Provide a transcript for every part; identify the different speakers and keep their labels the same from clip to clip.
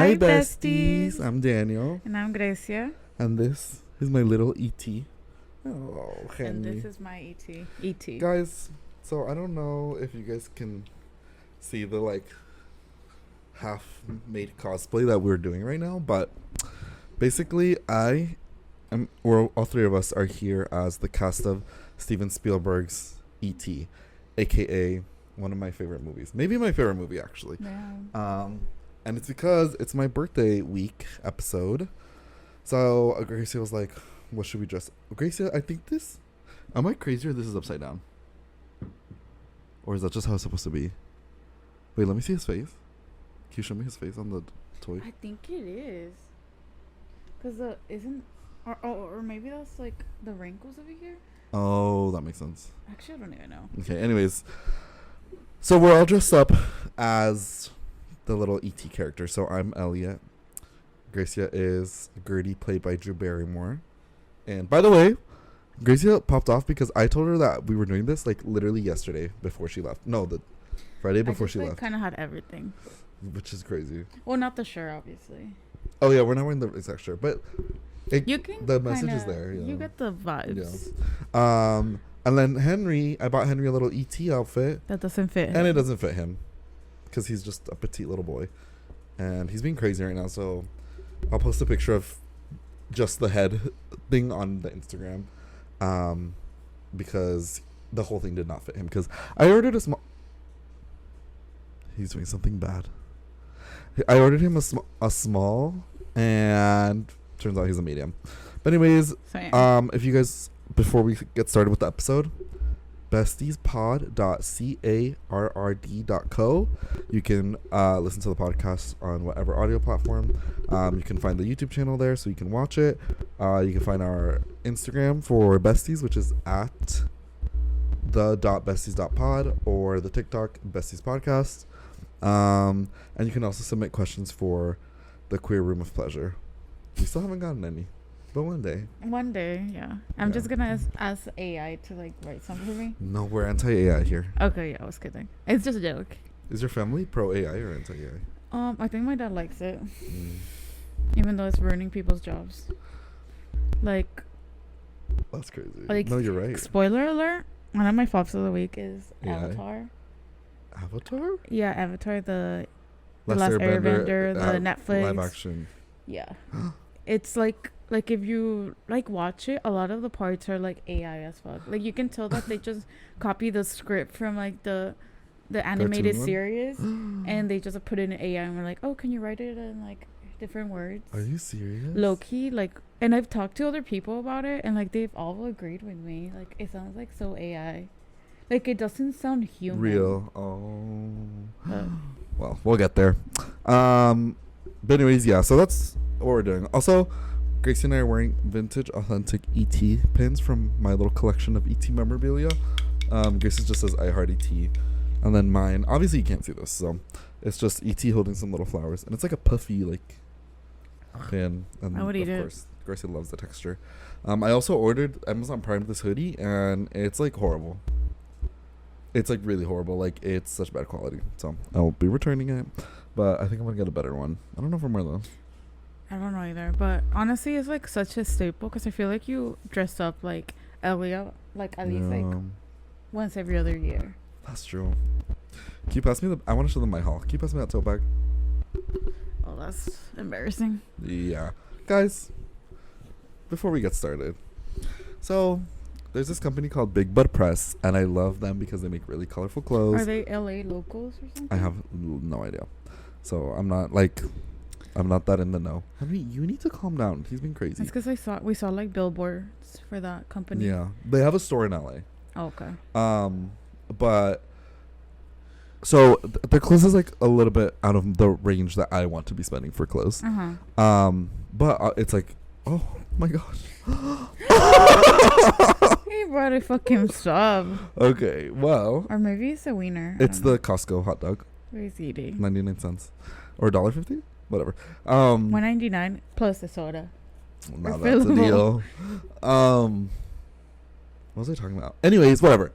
Speaker 1: Hi, besties. I'm Daniel.
Speaker 2: And I'm Grecia.
Speaker 1: And this is my little E.T. Oh, Henry.
Speaker 2: And this is my E.T. E.T.
Speaker 1: Guys, so I don't know if you guys can see the, half-made cosplay that we're doing right now, but basically all three of us are here as the cast of Steven Spielberg's E.T., a.k.a. one of my favorite movies. Maybe my favorite movie, actually.
Speaker 2: Yeah.
Speaker 1: And it's because it's my birthday week episode. So Gracia was like, what should we dress? Gracia, I think this... Am I crazy or this is upside down? Or is that just how it's supposed to be? Wait, let me see his face. Can you show me his face on the toy?
Speaker 2: I think it is. Because isn't... Or maybe that's like the wrinkles over here?
Speaker 1: Oh, that makes sense.
Speaker 2: Actually, I don't even know.
Speaker 1: Okay, anyways. So we're all dressed up as the little E.T. character. So I'm Elliot. Gracia is Gertie, played by Drew Barrymore. And by the way, Gracia popped off because I told her that we were doing this literally yesterday before she left. No, the Friday before she left.
Speaker 2: I kind of had everything.
Speaker 1: Which is crazy.
Speaker 2: Well, not the shirt, obviously.
Speaker 1: Oh yeah, we're not wearing the exact shirt, but the message is there.
Speaker 2: You get the vibes.
Speaker 1: Yeah. And then I bought Henry a little E.T. outfit.
Speaker 2: That doesn't fit him.
Speaker 1: And it doesn't fit him because he's just a petite little boy. And he's being crazy right now, so I'll post a picture of just the head thing on the Instagram because the whole thing did not fit him because I ordered a small... He's doing something bad. I ordered him a small and turns out he's a medium. But anyways, if you guys... Before we get started with the episode, bestieспod.carrd.co. You can listen to the podcast on whatever audio platform. You can find the YouTube channel there so you can watch it. You can find our Instagram for Besties, which is at the.besties.pod, or the TikTok Besties Podcast. And you can also submit questions for the Queer Room of Pleasure. We still haven't gotten any. But one day,
Speaker 2: yeah. I'm just gonna ask AI to write something for me.
Speaker 1: No, we're anti-AI here.
Speaker 2: Okay, yeah, I was kidding. It's just a joke.
Speaker 1: Is your family pro-AI or anti-AI?
Speaker 2: I think my dad likes it, even though it's ruining people's jobs.
Speaker 1: That's crazy.
Speaker 2: No,
Speaker 1: you're right.
Speaker 2: Spoiler alert: one of my flops of the week is
Speaker 1: AI?
Speaker 2: Avatar.
Speaker 1: Avatar?
Speaker 2: Yeah, Avatar, the Last Airbender, the Netflix
Speaker 1: live action.
Speaker 2: Yeah. It's if you watch it, a lot of the parts are AI as fuck. You can tell that they just copy the script from the animated series and they just put it in AI and we're like, oh, can you write it in different words?
Speaker 1: Are you serious?
Speaker 2: Low key, and I've talked to other people about it and they've all agreed with me. It sounds so AI. It doesn't sound human.
Speaker 1: Real. Oh. Well, we'll get there. But anyways, yeah, so that's what we're doing. Also, Gracie and I are wearing vintage, authentic E.T. pins from my little collection of E.T. memorabilia. Gracie just says, I heart E.T. And then mine, obviously you can't see this, so it's just E.T. holding some little flowers. And it's a puffy, pin. And
Speaker 2: I would eat it.
Speaker 1: Of course, Gracie loves the texture. I also ordered Amazon Prime this hoodie, and it's, horrible. It's, really horrible. It's such bad quality. So I'll be returning it. But I think I'm going to get a better one. I don't know if I'm wear those.
Speaker 2: I don't know either, but honestly, it's such a staple because I feel you dress up like Elliot, at least once every other year.
Speaker 1: That's true. Can you pass me I want to show them my haul. Can you pass me that tote bag?
Speaker 2: Oh, that's embarrassing.
Speaker 1: Yeah. Guys, before we get started, so there's this company called Big Bud Press, and I love them because they make really colorful clothes.
Speaker 2: Are they LA locals or something?
Speaker 1: I have no idea. So I'm not that in the know. I mean, you need to calm down. He's been crazy.
Speaker 2: It's because we saw billboards for that company.
Speaker 1: Yeah, they have a store in LA.
Speaker 2: Oh, okay.
Speaker 1: But so the clothes is a little bit out of the range that I want to be spending for clothes. But it's oh my gosh.
Speaker 2: He brought a fucking sub.
Speaker 1: Okay, well.
Speaker 2: Or maybe it's a wiener.
Speaker 1: It's the Costco hot dog.
Speaker 2: What is eating?
Speaker 1: 99 cents, or $1.50. Whatever.
Speaker 2: $1.99 plus the soda.
Speaker 1: Now that's a deal. What was I talking about? Anyways, whatever.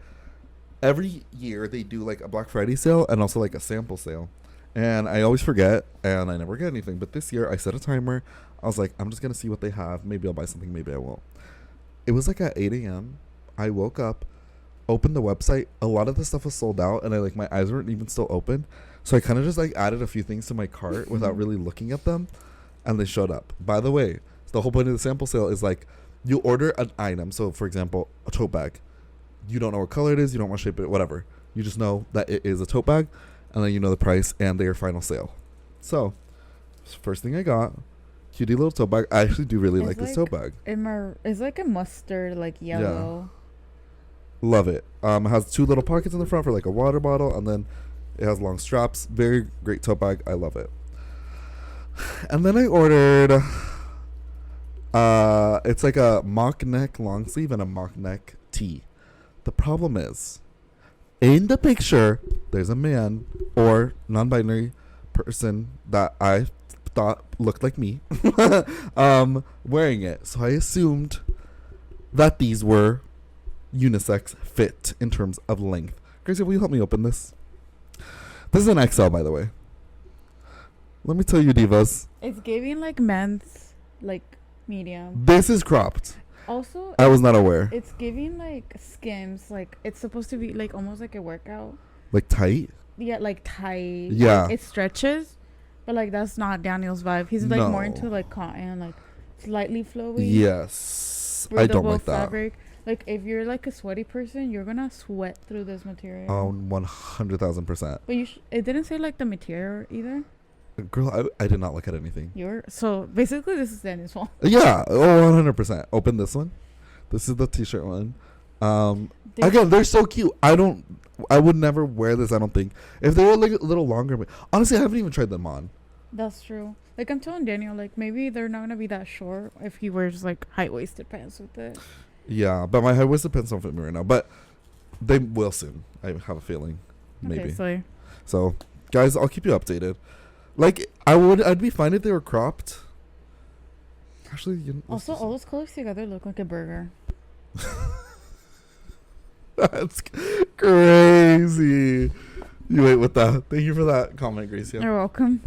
Speaker 1: Every year they do a Black Friday sale and also a sample sale, And I always forget, and I never get anything. But this year, I set a timer. I was like, I'm just going to see what they have. Maybe I'll buy something. Maybe I won't. It was like at 8 a.m. I woke up, opened the website. A lot of the stuff was sold out, and my eyes weren't even still open. So I kind of just added a few things to my cart without really looking at them, and they showed up. By the way, the whole point of the sample sale is you order an item. So for example, a tote bag. You don't know what color it is. You don't want to shape it. Whatever. You just know that it is a tote bag, and then you know the price and their final sale. So first thing I got, cutie little tote bag. I actually do really like this tote bag.
Speaker 2: It's like a mustard, yellow.
Speaker 1: Yeah. Love it. It has 2 little pockets in the front for a water bottle, and then it has long straps. Very great tote bag. I love it. And then I ordered it's like a mock neck long sleeve and a mock neck tee. The problem is, in the picture, there's a man or non-binary person that I thought looked like me wearing it. So I assumed that these were unisex fit in terms of length. Gracie, will you help me open this? This is an XL, by the way. Let me tell you, divas.
Speaker 2: It's giving men's medium.
Speaker 1: This is cropped.
Speaker 2: Also,
Speaker 1: I was not aware.
Speaker 2: It's giving Skims. It's supposed to be almost like a workout.
Speaker 1: Tight?
Speaker 2: Yeah, tight.
Speaker 1: Yeah.
Speaker 2: It stretches, but that's not Daniel's vibe. He's more into cotton, slightly flowy.
Speaker 1: Yes. I don't like that.
Speaker 2: Fabric. If you're a sweaty person, you're gonna sweat through this material.
Speaker 1: 100,000%.
Speaker 2: But it didn't say the material either.
Speaker 1: Girl, I did not look at anything.
Speaker 2: So basically this is Daniel's fault.
Speaker 1: Yeah, 100%. Open this one. This is the t-shirt one. Again, they're so cute. I would never wear this, I don't think. If they were a little longer, but honestly, I haven't even tried them on.
Speaker 2: That's true. I'm telling Daniel, maybe they're not gonna be that short if he wears high-waisted pants with it.
Speaker 1: Yeah, but my high-waisted pants don't fit me right now. But they will soon. I have a feeling. Maybe.
Speaker 2: Okay,
Speaker 1: so, guys, I'll keep you updated. I'd be fine if they were cropped. Actually,
Speaker 2: also, all those colors together look like a burger.
Speaker 1: That's crazy. You wait with that. Thank you for that comment, Gracia.
Speaker 2: You're welcome.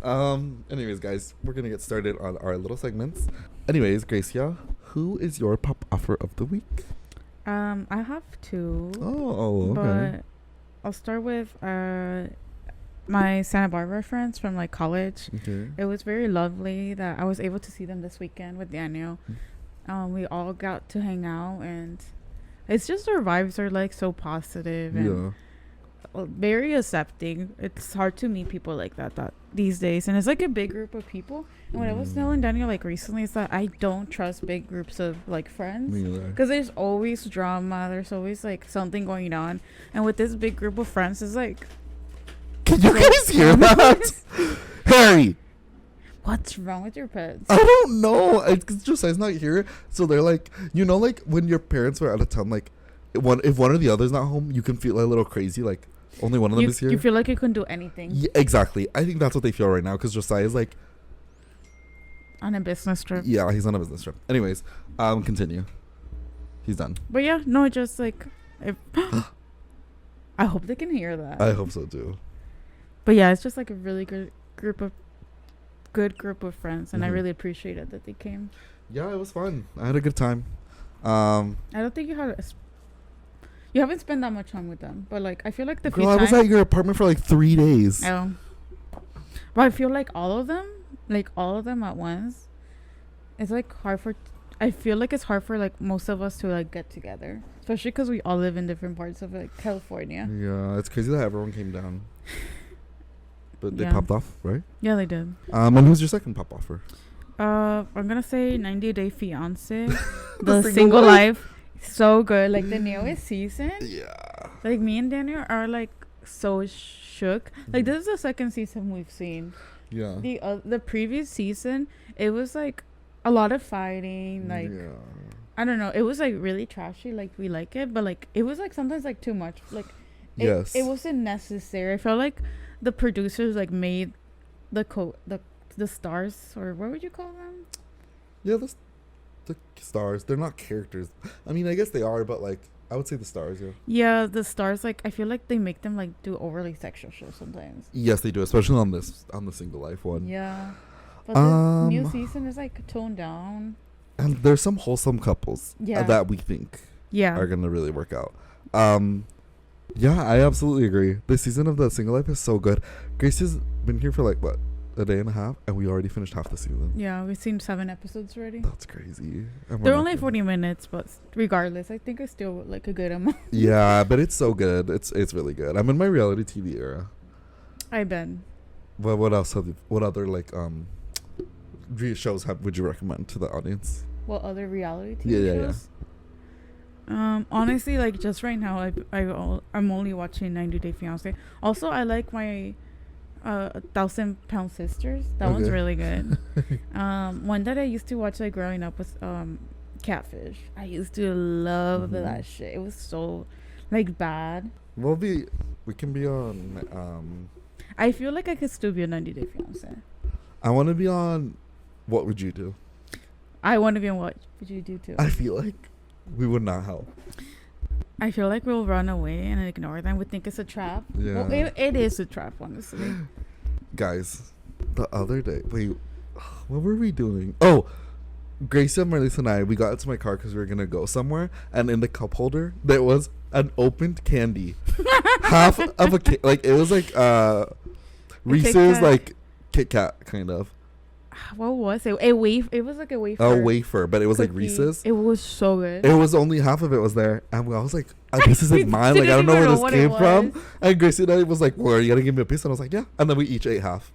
Speaker 1: Anyways, guys, we're gonna get started on our little segments. Anyways, Gracia, who is your pop offer of the week?
Speaker 2: I have 2.
Speaker 1: Oh, okay.
Speaker 2: But I'll start with my Santa Barbara friends from college.
Speaker 1: Okay.
Speaker 2: It was very lovely that I was able to see them this weekend with Daniel. We all got to hang out, and it's just their vibes are so positive and very accepting. It's hard to meet people like that these days, and it's a big group of people. And what I was telling Daniel recently is that I don't trust big groups of friends, because there's always drama, there's always something going on, and with this big group of friends, it's
Speaker 1: can you guys hear that? Harry,
Speaker 2: what's wrong with your pets?
Speaker 1: I don't know. It's Josiah's not here, so they're when your parents were out of town, if one or the other's not home, you can feel a little crazy, only one of them is here.
Speaker 2: You feel like you couldn't do anything.
Speaker 1: Yeah, exactly. I think that's what they feel right now, because Josiah's
Speaker 2: on a business trip.
Speaker 1: Yeah, he's on a business trip. Anyways, continue. He's done.
Speaker 2: But yeah, no, just if I hope they can hear that.
Speaker 1: I hope so too.
Speaker 2: But yeah, it's just a really good group of friends, and I really appreciated that they came.
Speaker 1: Yeah, it was fun. I had a good time.
Speaker 2: I don't think you haven't spent that much time with them, but I feel the
Speaker 1: Girl, I was at your apartment for 3 days.
Speaker 2: Oh, but I feel all of them at once. It's hard for. I feel it's hard for most of us to get together, especially because we all live in different parts of California.
Speaker 1: Yeah, it's crazy that everyone came down. But they popped off, right?
Speaker 2: Yeah, they did.
Speaker 1: And who's your second pop offer?
Speaker 2: I'm gonna say 90 Day Fiance, the single life. So good, the newest season.
Speaker 1: Yeah.
Speaker 2: Me and Daniel are so shook. This is the second season we've seen.
Speaker 1: Yeah.
Speaker 2: The previous season, it was a lot of fighting.
Speaker 1: Yeah.
Speaker 2: I don't know. It was really trashy. We like it, but it was sometimes too much.
Speaker 1: Yes.
Speaker 2: It wasn't necessary. I felt the producers made the stars, or what would you call them?
Speaker 1: Yeah, the stars. They're not characters. I mean, I guess they are, but I would say the stars, yeah.
Speaker 2: Yeah, the stars, like, I feel like they make them, like, do overly sexual shows sometimes.
Speaker 1: Yes, they do, especially on the single life one.
Speaker 2: Yeah. But this new season is, like, toned down.
Speaker 1: And there's some wholesome couples that we think are going to really work out. Yeah, I absolutely agree. This season of the single life is so good. Grace has been here for, like, what? A day and a half, and we already finished half the season.
Speaker 2: Yeah, we've seen 7 episodes already.
Speaker 1: That's crazy.
Speaker 2: They're only 40 minutes, but regardless, I think it's still like a good amount.
Speaker 1: Yeah, but it's so good. It's really good. I'm in my reality TV era.
Speaker 2: I've been.
Speaker 1: Well, what else? What other like shows would you recommend to the audience?
Speaker 2: What other reality TV shows? Yeah. Honestly, like just right now, I'm only watching 90 Day Fiancé. Also, I like my 1,000-Pound Sisters. That one's really good. One that I used to watch like growing up was Catfish. I used to love that shit. It was so like bad.
Speaker 1: We can be on
Speaker 2: I feel like I could still be a 90 Day Fiancé.
Speaker 1: I want to be on What Would You Do?
Speaker 2: I want to be on What Would You Do too.
Speaker 1: I feel like we would not help.
Speaker 2: I feel like we'll run away and ignore them. We think it's a trap.
Speaker 1: Yeah.
Speaker 2: Well, it is a trap, honestly.
Speaker 1: Guys, the other day, wait, what were we doing? Oh, Gracia, Marlise, and I, we got into my car because we were going to go somewhere. And in the cup holder, there was an opened candy. Half of a, like, it was like Reese's, like, Kit Kat, kind of.
Speaker 2: What was it? It was like a wafer.
Speaker 1: A wafer, but it was
Speaker 2: cookie.
Speaker 1: Like Reese's.
Speaker 2: It was so good.
Speaker 1: It was only half of it was there, and I was like, "This isn't mine. Like, I don't know where this came from." And Gracie and I was like, "Well, are you gonna give me a piece?" And I was like, "Yeah." And then we each ate half.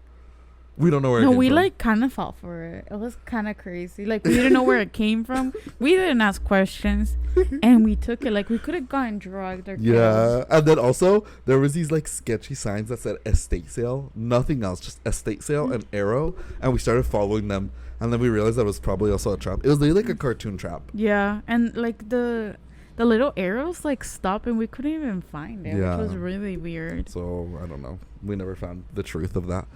Speaker 1: We don't know where.
Speaker 2: No,
Speaker 1: it came from.
Speaker 2: like kind of fought for it. It was kind of crazy. Like we didn't know where it came from. We didn't ask questions, and we took it. Like we could have gotten drugged or killed.
Speaker 1: And then also there was these like sketchy signs that said estate sale, nothing else, just estate sale and arrow, and we started following them, and then we realized that was probably also a trap. It was really like a cartoon trap.
Speaker 2: Yeah, and like the little arrows like stopped, and we couldn't even find it, which was really weird.
Speaker 1: So I don't know. We never found the truth of that.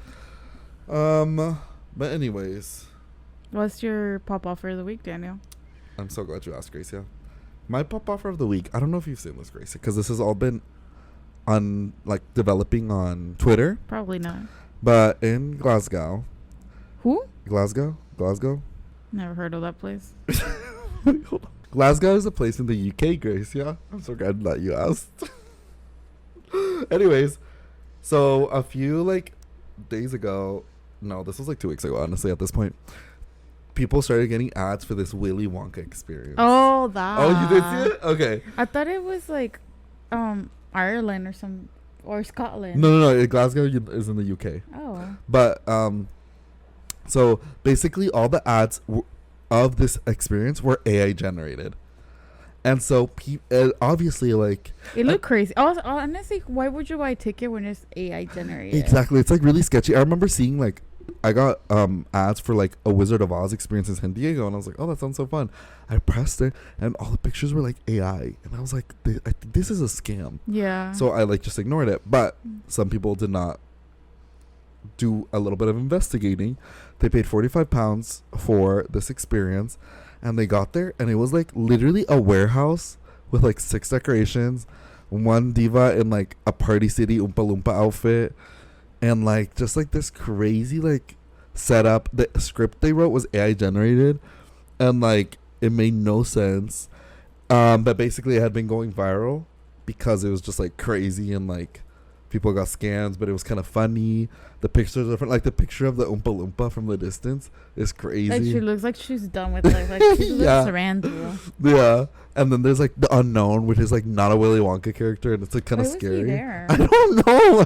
Speaker 1: But anyways,
Speaker 2: what's your pop offer of the week, Daniel?
Speaker 1: I'm so glad you asked, Gracia. My pop offer of the week, I don't know if you've seen this, Gracia, because this has all been on like developing on Twitter.
Speaker 2: Probably not.
Speaker 1: But in Glasgow.
Speaker 2: Who?
Speaker 1: Glasgow.
Speaker 2: Never heard of that place.
Speaker 1: Hold on. Glasgow is a place in the UK, Gracia. I'm so glad that you asked. Anyways, so a few like days ago. No, this was like 2 weeks ago, honestly, at this point. People started getting ads for this Willy Wonka experience.
Speaker 2: Oh, that.
Speaker 1: Oh, you did see it? Okay.
Speaker 2: I thought it was like Ireland or Scotland.
Speaker 1: No. Glasgow is in the UK.
Speaker 2: Oh.
Speaker 1: But, so basically all the ads of this experience were AI generated. And so, obviously, like...
Speaker 2: It looked crazy. Also, honestly, why would you buy a ticket when it's AI generated?
Speaker 1: Exactly. It's, like, really sketchy. I remember seeing, like... I got ads for, like, a Wizard of Oz experience in San Diego. And I was like, oh, that sounds so fun. I pressed it, and all the pictures were, like, AI. And I was like, I think this is a scam.
Speaker 2: Yeah.
Speaker 1: So I, like, just ignored it. But some people did not do a little bit of investigating. They paid £45 for this experience. And they got there, and it was, like, literally a warehouse with, like, 6 decorations. One diva in, like, a Party City Oompa Loompa outfit. And, like, just, like, this crazy, like, setup. The script they wrote was AI generated. And, like, it made no sense. But basically it had been going viral because it was just, like, crazy and, like, people got scams, but it was kind of funny. The pictures are different. Like, the picture of the Oompa Loompa from the distance is crazy.
Speaker 2: Like, she looks like she's done with life. Like, she looks random.
Speaker 1: Yeah. And then there's, like, the unknown, which is, like, not a Willy Wonka character, and it's, like, kind of scary.
Speaker 2: Was he there?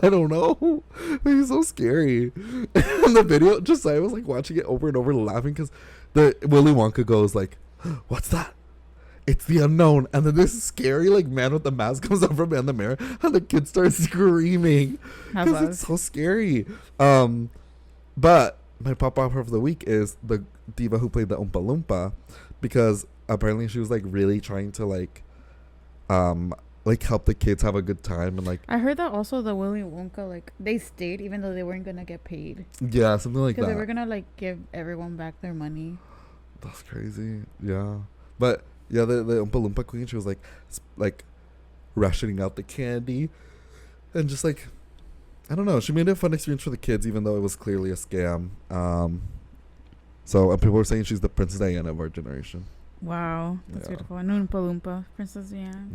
Speaker 1: I don't know. He's so scary. And the video, I was, like, watching it over and over, laughing, because the Willy Wonka goes, like, what's that? It's the unknown. And then this scary, like, man with the mask comes up from behind the mirror, and the kid starts screaming because it's so scary. But my pop offer of the week is the diva who played the Oompa Loompa, because apparently she was, like, really trying to, like help the kids have a good time. And, like,
Speaker 2: I heard that also the Willy Wonka, like, they stayed even though they weren't gonna get paid.
Speaker 1: Yeah, something like that.
Speaker 2: Because they were gonna, like, give everyone back their money.
Speaker 1: That's crazy. Yeah. But Yeah, the Oompa Loompa queen. She was like rationing out the candy, and just like, I don't know. She made it a fun experience for the kids, even though it was clearly a scam. So people were saying she's the Princess Diana of our generation.
Speaker 2: Wow, that's beautiful. And Oompa Loompa, Princess Diana.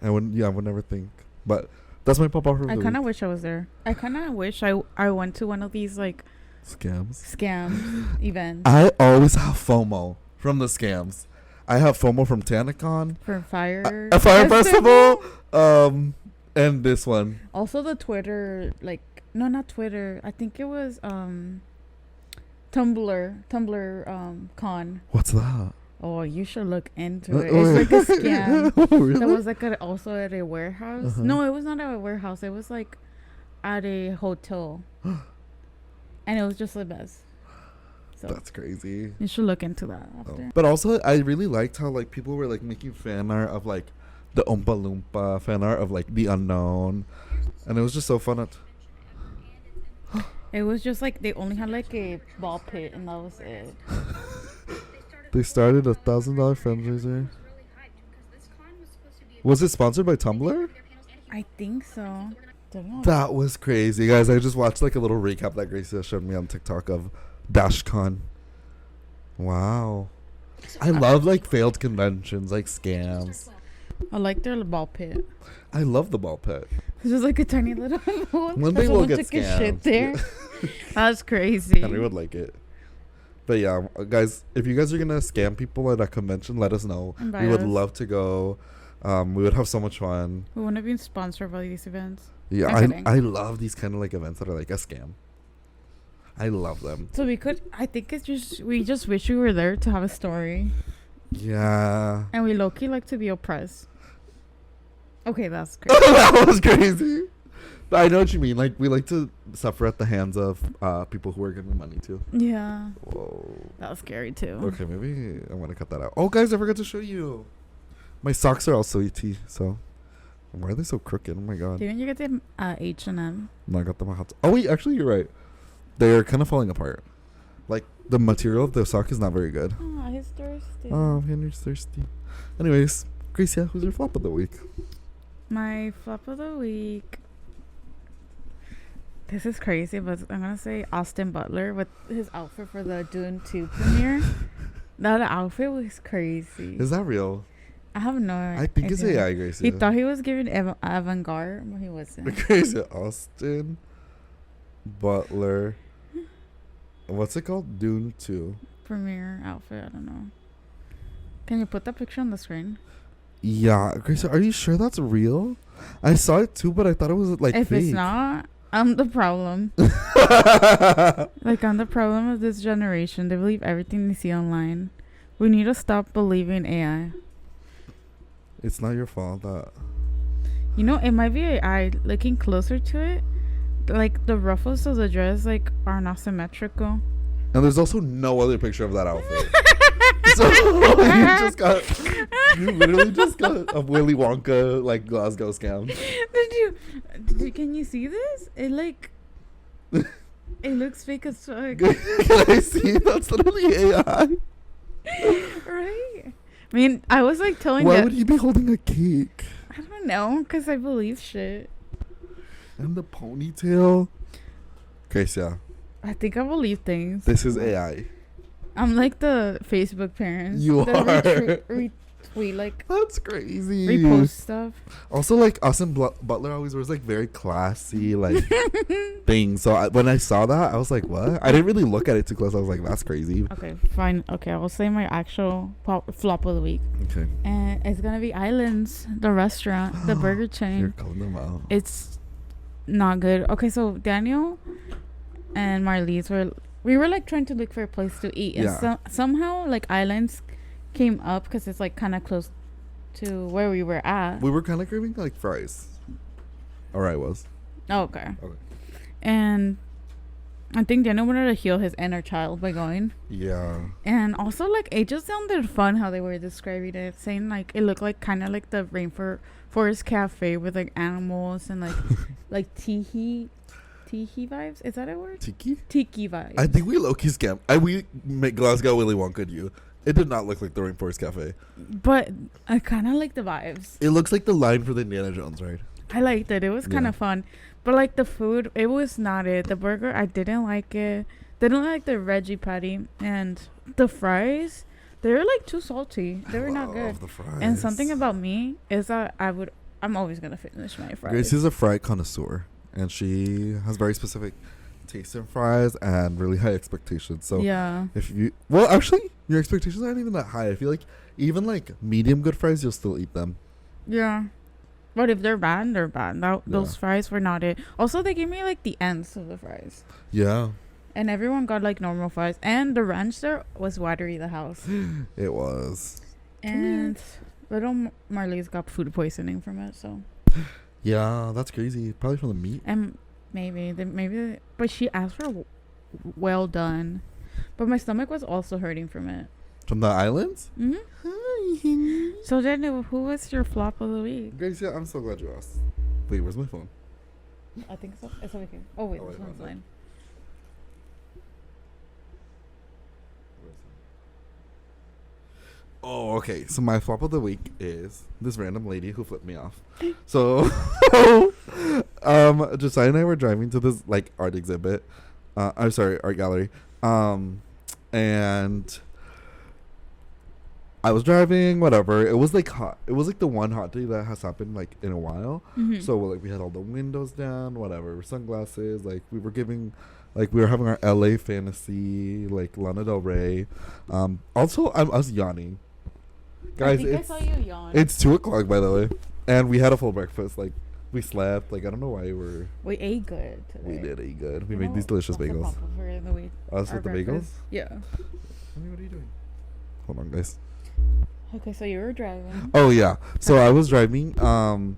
Speaker 1: Yeah, I would never think, but that's my pop off.
Speaker 2: I kind of wish I was there. I kind of wish I went to one of these like scams events.
Speaker 1: I always have FOMO from the scams. I have FOMO from TanaCon,
Speaker 2: for
Speaker 1: a fire festival, and this one.
Speaker 2: Also the Twitter, like, no, not Twitter. I think it was Tumblr con.
Speaker 1: What's that?
Speaker 2: Oh, you should look into it. It's like a scam.
Speaker 1: Oh, really?
Speaker 2: That was like also at a warehouse. Uh-huh. No, it was not at a warehouse. It was like at a hotel. And it was just the best. So
Speaker 1: that's crazy.
Speaker 2: You should look into that after.
Speaker 1: But also, I really liked how like people were like making fan art of like the Oompa Loompa, fan art of like the unknown, and it was just so fun.
Speaker 2: It was just like they only had like a ball pit, and that was it.
Speaker 1: They started $1,000 fundraiser. Was it sponsored by Tumblr?
Speaker 2: I think so.
Speaker 1: That was crazy, guys. I just watched like a little recap that Gracia showed me on TikTok of DashCon. Wow. I love like failed conventions, like scams.
Speaker 2: I like their ball pit.
Speaker 1: I love the ball pit.
Speaker 2: It's just like a tiny little one.
Speaker 1: One day we'll get scammed.
Speaker 2: Shit there. That's crazy.
Speaker 1: Henry would like it. But yeah, guys, if you guys are gonna scam people at a convention, let us know. We would love to go. We would have so much fun.
Speaker 2: We want to be sponsored by these events.
Speaker 1: Yeah, I love these kind of like events that are like a scam. I love them.
Speaker 2: So I think it's just, we just wish we were there to have a story.
Speaker 1: Yeah.
Speaker 2: And we low-key like to be oppressed. Okay, that's crazy.
Speaker 1: That was crazy. But I know what you mean. Like, we like to suffer at the hands of people who are giving money too.
Speaker 2: Yeah.
Speaker 1: Whoa.
Speaker 2: That was scary too.
Speaker 1: Okay, maybe I want to cut that out. Oh, guys, I forgot to show you. My socks are also ET, so... Why are they so crooked? Oh my god.
Speaker 2: Didn't you get them H&M?
Speaker 1: No, I got them at Hot. Oh wait, actually you're right. They're kind of falling apart. Like the material of the sock is not very good.
Speaker 2: Oh, he's thirsty.
Speaker 1: Oh, Henry's thirsty. Anyways, Gracia, who's your flop of the week?
Speaker 2: My flop of the week. This is crazy, but I'm gonna say Austin Butler with his outfit for the Dune 2 premiere. That outfit was crazy.
Speaker 1: Is that real?
Speaker 2: I have no idea.
Speaker 1: I think it's AI, Gracie.
Speaker 2: He thought he was giving avant-garde, but he wasn't.
Speaker 1: Crazy. Austin Butler. What's it called? Dune 2.
Speaker 2: Premiere outfit. I don't know. Can you put that picture on the screen?
Speaker 1: Yeah. Gracie, are you sure that's real? I saw it too, but I thought it was like
Speaker 2: if
Speaker 1: fake.
Speaker 2: It's not, I'm the problem. Like, I'm the problem of this generation. They believe everything they see online. We need to stop believing AI.
Speaker 1: It's not your fault that...
Speaker 2: You know, it might be AI. Looking closer to it, like, the ruffles of the dress, like, are not symmetrical.
Speaker 1: And there's also no other picture of that outfit. So, you literally just got a Willy Wonka, like, Glasgow scam.
Speaker 2: Can you see this? It, like, it looks fake as fuck.
Speaker 1: Can I see? That's literally AI.
Speaker 2: Right? I mean, I was like telling
Speaker 1: Why would he be holding a cake?
Speaker 2: I don't know, because I believe shit.
Speaker 1: And the ponytail. Gracia.
Speaker 2: I think I believe things.
Speaker 1: This is AI.
Speaker 2: I'm like the Facebook parents.
Speaker 1: You are.
Speaker 2: Retweet, like...
Speaker 1: That's crazy.
Speaker 2: Repost stuff.
Speaker 1: Also, like, Austin Butler always wears, like, very classy, like, things. So, when I saw that, I was like, what? I didn't really look at it too close. I was like, that's crazy.
Speaker 2: Okay, fine. Okay, I'll say my actual flop of the week.
Speaker 1: Okay.
Speaker 2: And it's going to be Islands, the restaurant, the burger chain.
Speaker 1: You're calling them out.
Speaker 2: It's not good. Okay, so Daniel and Marlise we were like trying to look for a place to eat. And somehow, like, Islands came up because it's like kind of close to where we were at.
Speaker 1: We were kind of craving like fries. Or I was.
Speaker 2: Oh, okay. And I think Daniel wanted to heal his inner child by going.
Speaker 1: Yeah.
Speaker 2: And also, like, it just sounded fun how they were describing it, saying like it looked like kind of like the Rainforest Cafe with like animals and like like tiki vibes. Is that a word?
Speaker 1: Tiki
Speaker 2: vibes.
Speaker 1: I think we low-key scam. We make Glasgow Willy Wonka you. It did not look like the Rainforest Cafe.
Speaker 2: But I kind of like the vibes.
Speaker 1: It looks like the line for the Indiana Jones ride.
Speaker 2: I liked it. It was kind of fun. But like the food, it was not it. The burger, I didn't like it. Didn't like the veggie patty. And the fries, they were like too salty. They were not good.
Speaker 1: The fries.
Speaker 2: And something about me is that I'm always going to finish my fries.
Speaker 1: Grace is a fry connoisseur. And she has very specific taste in fries and really high expectations. So
Speaker 2: yeah.
Speaker 1: Actually, your expectations aren't even that high. I feel like even like medium good fries, you'll still eat them.
Speaker 2: Yeah. But if they're bad, they're bad. Those fries were not it. Also, they gave me like the ends of the fries.
Speaker 1: Yeah.
Speaker 2: And everyone got like normal fries. And the ranch there was watery the house.
Speaker 1: It was.
Speaker 2: And little Marley's got food poisoning from it, so.
Speaker 1: Yeah, that's crazy. Probably from the meat.
Speaker 2: And maybe, but she asked for well done. But my stomach was also hurting from it.
Speaker 1: From the islands?
Speaker 2: Mm-hmm. So then, who was your flop of the week?
Speaker 1: Grace, yeah, I'm so glad you asked. Wait, where's my phone?
Speaker 2: I think so. It's over here. Oh wait, this one's mine.
Speaker 1: Oh, okay. So my flop of the week is this random lady who flipped me off. So, Josiah and I were driving to this like art exhibit. I'm sorry, art gallery. And I was driving, whatever. It was like hot. It was like the one hot day that has happened like in a while.
Speaker 2: Mm-hmm.
Speaker 1: So like we had all the windows down, whatever, sunglasses. Like we were having our LA fantasy, like Lana Del Rey. Also, I was yawning. Guys,
Speaker 2: I saw you yawn.
Speaker 1: It's 2:00, by the way, and we had a full breakfast. Like we slept. Like I don't know why
Speaker 2: we ate good today.
Speaker 1: We did eat good. We made these delicious bagels. Us with the bagels.
Speaker 2: Yeah.
Speaker 1: What are you doing? Hold on, guys.
Speaker 2: Okay, so you were driving.
Speaker 1: Oh yeah. So I was driving. And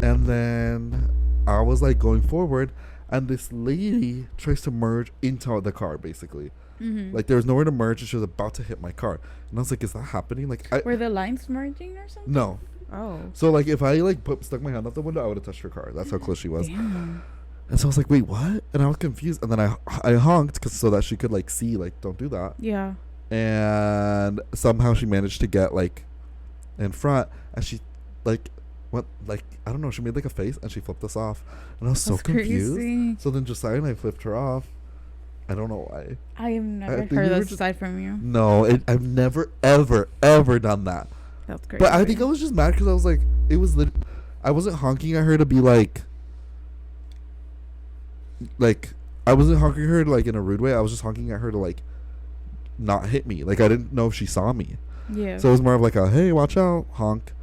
Speaker 1: then I was like going forward, and this lady tries to merge into the car, basically. Mm-hmm. Like there was nowhere to merge, and she was about to hit my car, and I was like, "Is that happening?" Like,
Speaker 2: were the lines merging or something?
Speaker 1: No.
Speaker 2: Oh.
Speaker 1: So like, if I like stuck my hand out the window, I would have touched her car. That's how close she was.
Speaker 2: Damn.
Speaker 1: And so I was like, "Wait, what?" And I was confused, and then I honked so that she could like see, like, don't do that.
Speaker 2: Yeah.
Speaker 1: And somehow she managed to get like in front, and she like went like, I don't know, she made like a face, and she flipped us off, and I was so confused. Crazy. So then Josiah and I flipped her off. I don't know why.
Speaker 2: I have never heard that side from you.
Speaker 1: No, I've never, ever, ever done that.
Speaker 2: That's crazy.
Speaker 1: But I think I was just mad because I was like, I wasn't honking at her to be like, I wasn't honking at her like in a rude way. I was just honking at her to like not hit me. Like I didn't know if she saw me.
Speaker 2: Yeah.
Speaker 1: So it was more of like a, hey, watch out, honk.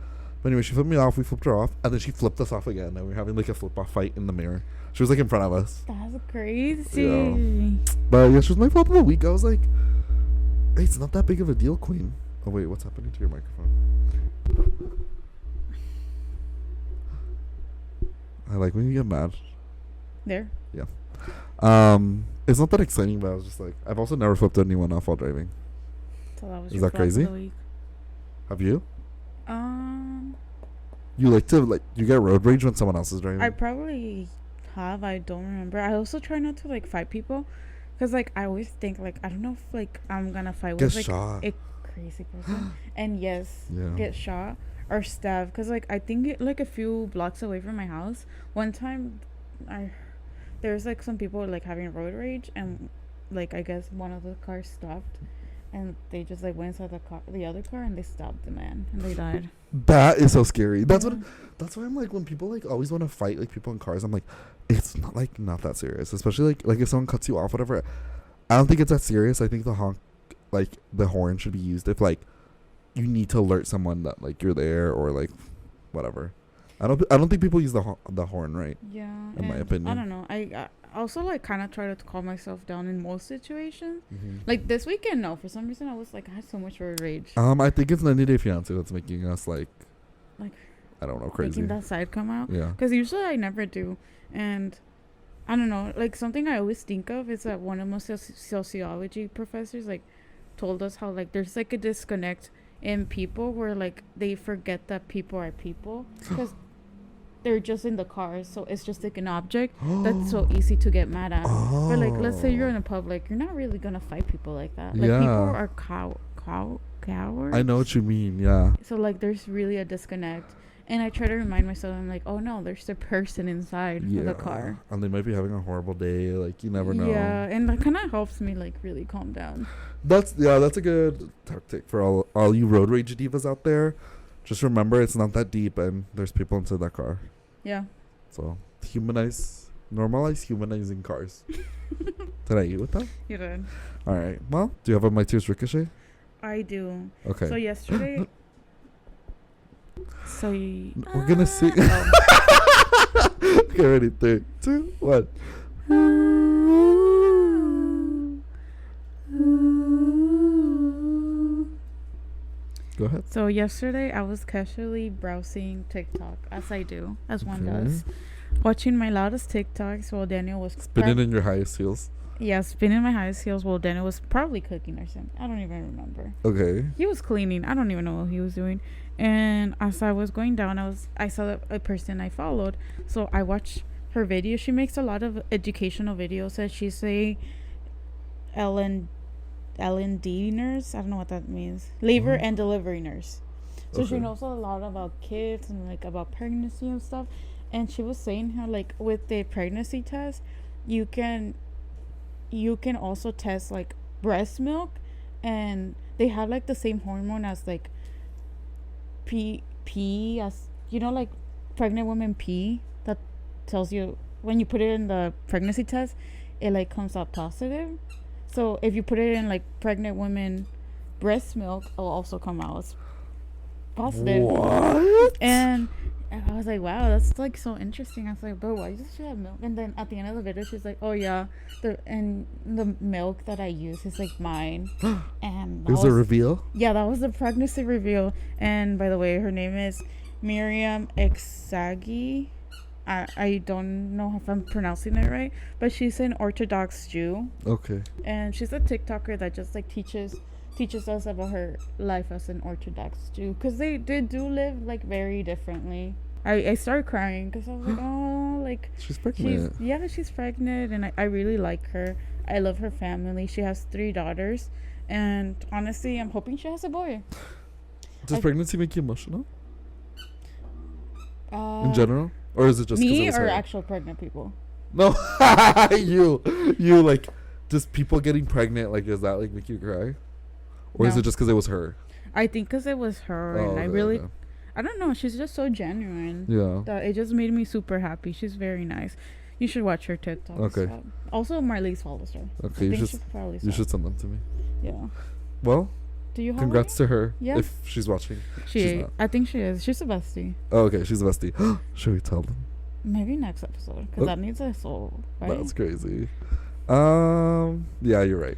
Speaker 1: But anyway, she flipped me off. We flipped her off, and then she flipped us off again. And we were having like a flip off fight in the mirror. She was like in front of us.
Speaker 2: That's crazy.
Speaker 1: Yeah. But yeah, she was my flop of the week. I was like, hey, it's not that big of a deal, queen. Oh wait, what's happening to your microphone? I like when you get mad.
Speaker 2: There.
Speaker 1: Yeah. It's not that exciting, but I was just like, I've also never flipped anyone off while driving.
Speaker 2: So that was
Speaker 1: Is that crazy? Have you? You like to you get road rage when someone else is driving?
Speaker 2: I probably have. I don't remember. I also try not to like fight people, because like I always think like, I don't know if like I'm gonna fight with like a crazy person and get shot or stabbed, because like I think like a few blocks away from my house one time there's like some people like having road rage, and like I guess one of the cars stopped, and they just like went inside the other car, and they stopped the man, and they died.
Speaker 1: That is so scary. That's why I'm like, when people like always want to fight like people in cars, I'm like, it's not that serious. Especially like if someone cuts you off, whatever. I don't think it's that serious. I think the horn should be used if like you need to alert someone that like you're there, or like whatever. I don't think people use the horn right.
Speaker 2: Yeah.
Speaker 1: In my opinion.
Speaker 2: I don't know. I also like kind of try to calm myself down in most situations. Mm-hmm. Like this weekend, no. For some reason, I was like, I had so much road rage.
Speaker 1: I think it's 90 Day Fiancé that's making us like I don't know, crazy.
Speaker 2: Making that side come out.
Speaker 1: Yeah.
Speaker 2: Because usually I never do, and I don't know. Like something I always think of is that one of my sociology professors like told us how like there's like a disconnect in people where like they forget that people are people, because they're just in the cars, so it's just like an object that's so easy to get mad at. But like, let's say you're in a public, you're not really gonna fight people like that. Like people are cowards.
Speaker 1: I know what you mean. Yeah.
Speaker 2: So like, there's really a disconnect, and I try to remind myself. I'm like, oh no, there's a person inside of the car,
Speaker 1: and they might be having a horrible day. Like, you never know.
Speaker 2: Yeah, and that kind of helps me like really calm down.
Speaker 1: That's a good tactic for all you road rage divas out there. Just remember, it's not that deep, and there's people inside that car.
Speaker 2: Yeah.
Speaker 1: So normalize humanizing cars. Did I eat with that?
Speaker 2: You did.
Speaker 1: All right. Well, do you have a My Tears Ricochet?
Speaker 2: I do.
Speaker 1: Okay.
Speaker 2: So yesterday.
Speaker 1: We're gonna see. Okay, ready? 3, 2, 1. Go ahead.
Speaker 2: So yesterday I was casually browsing TikTok, as I do, as one does, watching my loudest TikToks while Daniel was
Speaker 1: spinning in your highest heels.
Speaker 2: Yeah, spinning my highest heels while Daniel was probably cooking or something. I don't even remember.
Speaker 1: Okay.
Speaker 2: He was cleaning. I don't even know what he was doing. And as I was going down, I saw a person I followed, so I watched her video. She makes a lot of educational videos. That she's a L&D nurse. I don't know what that means. Labor and delivery nurse. So she knows a lot about kids and like about pregnancy and stuff. And she was saying how like with the pregnancy test, you can also test like breast milk, and they have like the same hormone as like pee, as you know, like pregnant women pee, that tells you when you put it in the pregnancy test, it like comes out positive. So if you put it in like pregnant women breast milk, it'll also come out as positive.
Speaker 1: What?
Speaker 2: And I was like, wow, that's like so interesting. I was like, bro, why does she have milk? And then at the end of the video, she's like, oh yeah, the milk that I use is like mine. And
Speaker 1: it was a reveal?
Speaker 2: Yeah, that was the pregnancy reveal. And by the way, her name is Miriam Exagi. I don't know if I'm pronouncing it right, but she's an Orthodox Jew.
Speaker 1: Okay.
Speaker 2: And she's a TikToker that just like teaches us about her life as an Orthodox Jew, because they do live like very differently. I started crying because I was like, oh, like
Speaker 1: she's pregnant.
Speaker 2: She's pregnant, and I really like her. I love her family. She has 3 daughters, and honestly, I'm hoping she has a boy.
Speaker 1: Does pregnancy make you emotional? In general? Or is it just
Speaker 2: me or actual pregnant people?
Speaker 1: No, you like just people getting pregnant. Like, does that like make you cry, or is it just because it was her?
Speaker 2: I think because it was her, and I don't know. She's just so genuine.
Speaker 1: Yeah,
Speaker 2: that it just made me super happy. She's very nice. You should watch her TikToks.
Speaker 1: Okay.
Speaker 2: Also, Marley's follows her.
Speaker 1: Okay, you should send them to me.
Speaker 2: Yeah.
Speaker 1: Well.
Speaker 2: Do you have
Speaker 1: Congrats to her.
Speaker 2: Yeah.
Speaker 1: If she's watching.
Speaker 2: I think she is. She's a bestie.
Speaker 1: Oh, okay. She's a bestie. Should we tell them?
Speaker 2: Maybe next episode, because that needs a soul, right?
Speaker 1: That's crazy. Yeah, you're right.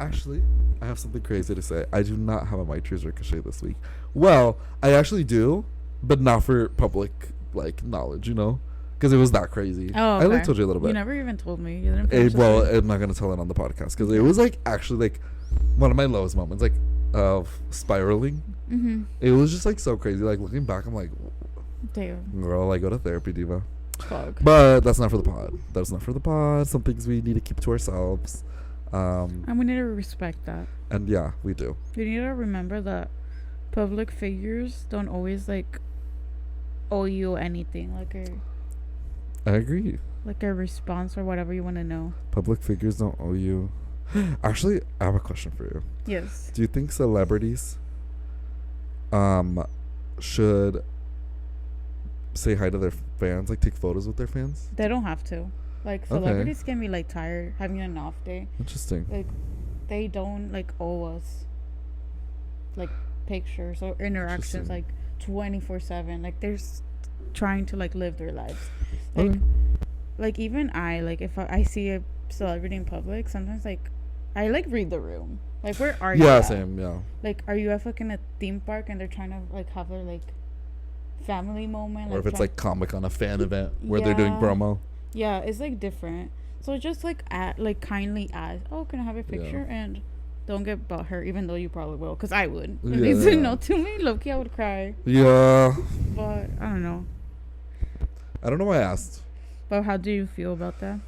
Speaker 1: Actually, I have something crazy to say. I do not have a My Tears Ricochet this week. Well, I actually do, but not for public like knowledge, you know, because it was that crazy.
Speaker 2: Oh, okay.
Speaker 1: I like told you a little bit.
Speaker 2: You never even told me. You didn't
Speaker 1: I'm not gonna tell it on the podcast because it was like actually like one of my lowest moments, like of spiraling.
Speaker 2: Mm-hmm.
Speaker 1: It was just like so crazy. Like looking back, I'm like,
Speaker 2: damn,
Speaker 1: girl, I go to therapy, diva.
Speaker 2: Fuck.
Speaker 1: But that's not for the pod. Some things we need to keep to ourselves.
Speaker 2: And we need to respect that.
Speaker 1: And yeah, we do.
Speaker 2: We need to remember that public figures don't always like owe you anything,
Speaker 1: I agree.
Speaker 2: Like a response or whatever you want to know.
Speaker 1: Public figures don't owe you. Actually, I have a question for you.
Speaker 2: Yes.
Speaker 1: Do you think celebrities should say hi to their fans, like take photos with their fans?
Speaker 2: They don't have to. Like, celebrities can be like tired, having an off day.
Speaker 1: Interesting.
Speaker 2: Like, they don't like owe us like pictures or interactions like 24/7. Like, they're trying to like live their lives. Like, like even if I see a celebrity in public, sometimes like I like read the room. Like, where are you?
Speaker 1: Yeah, same. Yeah.
Speaker 2: Like, are you at fucking a theme park and they're trying to like have their like family moment?
Speaker 1: Or if it's like Comic on a fan event where they're doing promo.
Speaker 2: Yeah, it's like different. So just like kindly ask, oh, can I have a picture? Yeah. And don't get butthurt, even though you probably will, because I would. If they said no to me, low-key, I would cry.
Speaker 1: Yeah.
Speaker 2: But I don't know.
Speaker 1: I don't know why I asked.
Speaker 2: But how do you feel about that?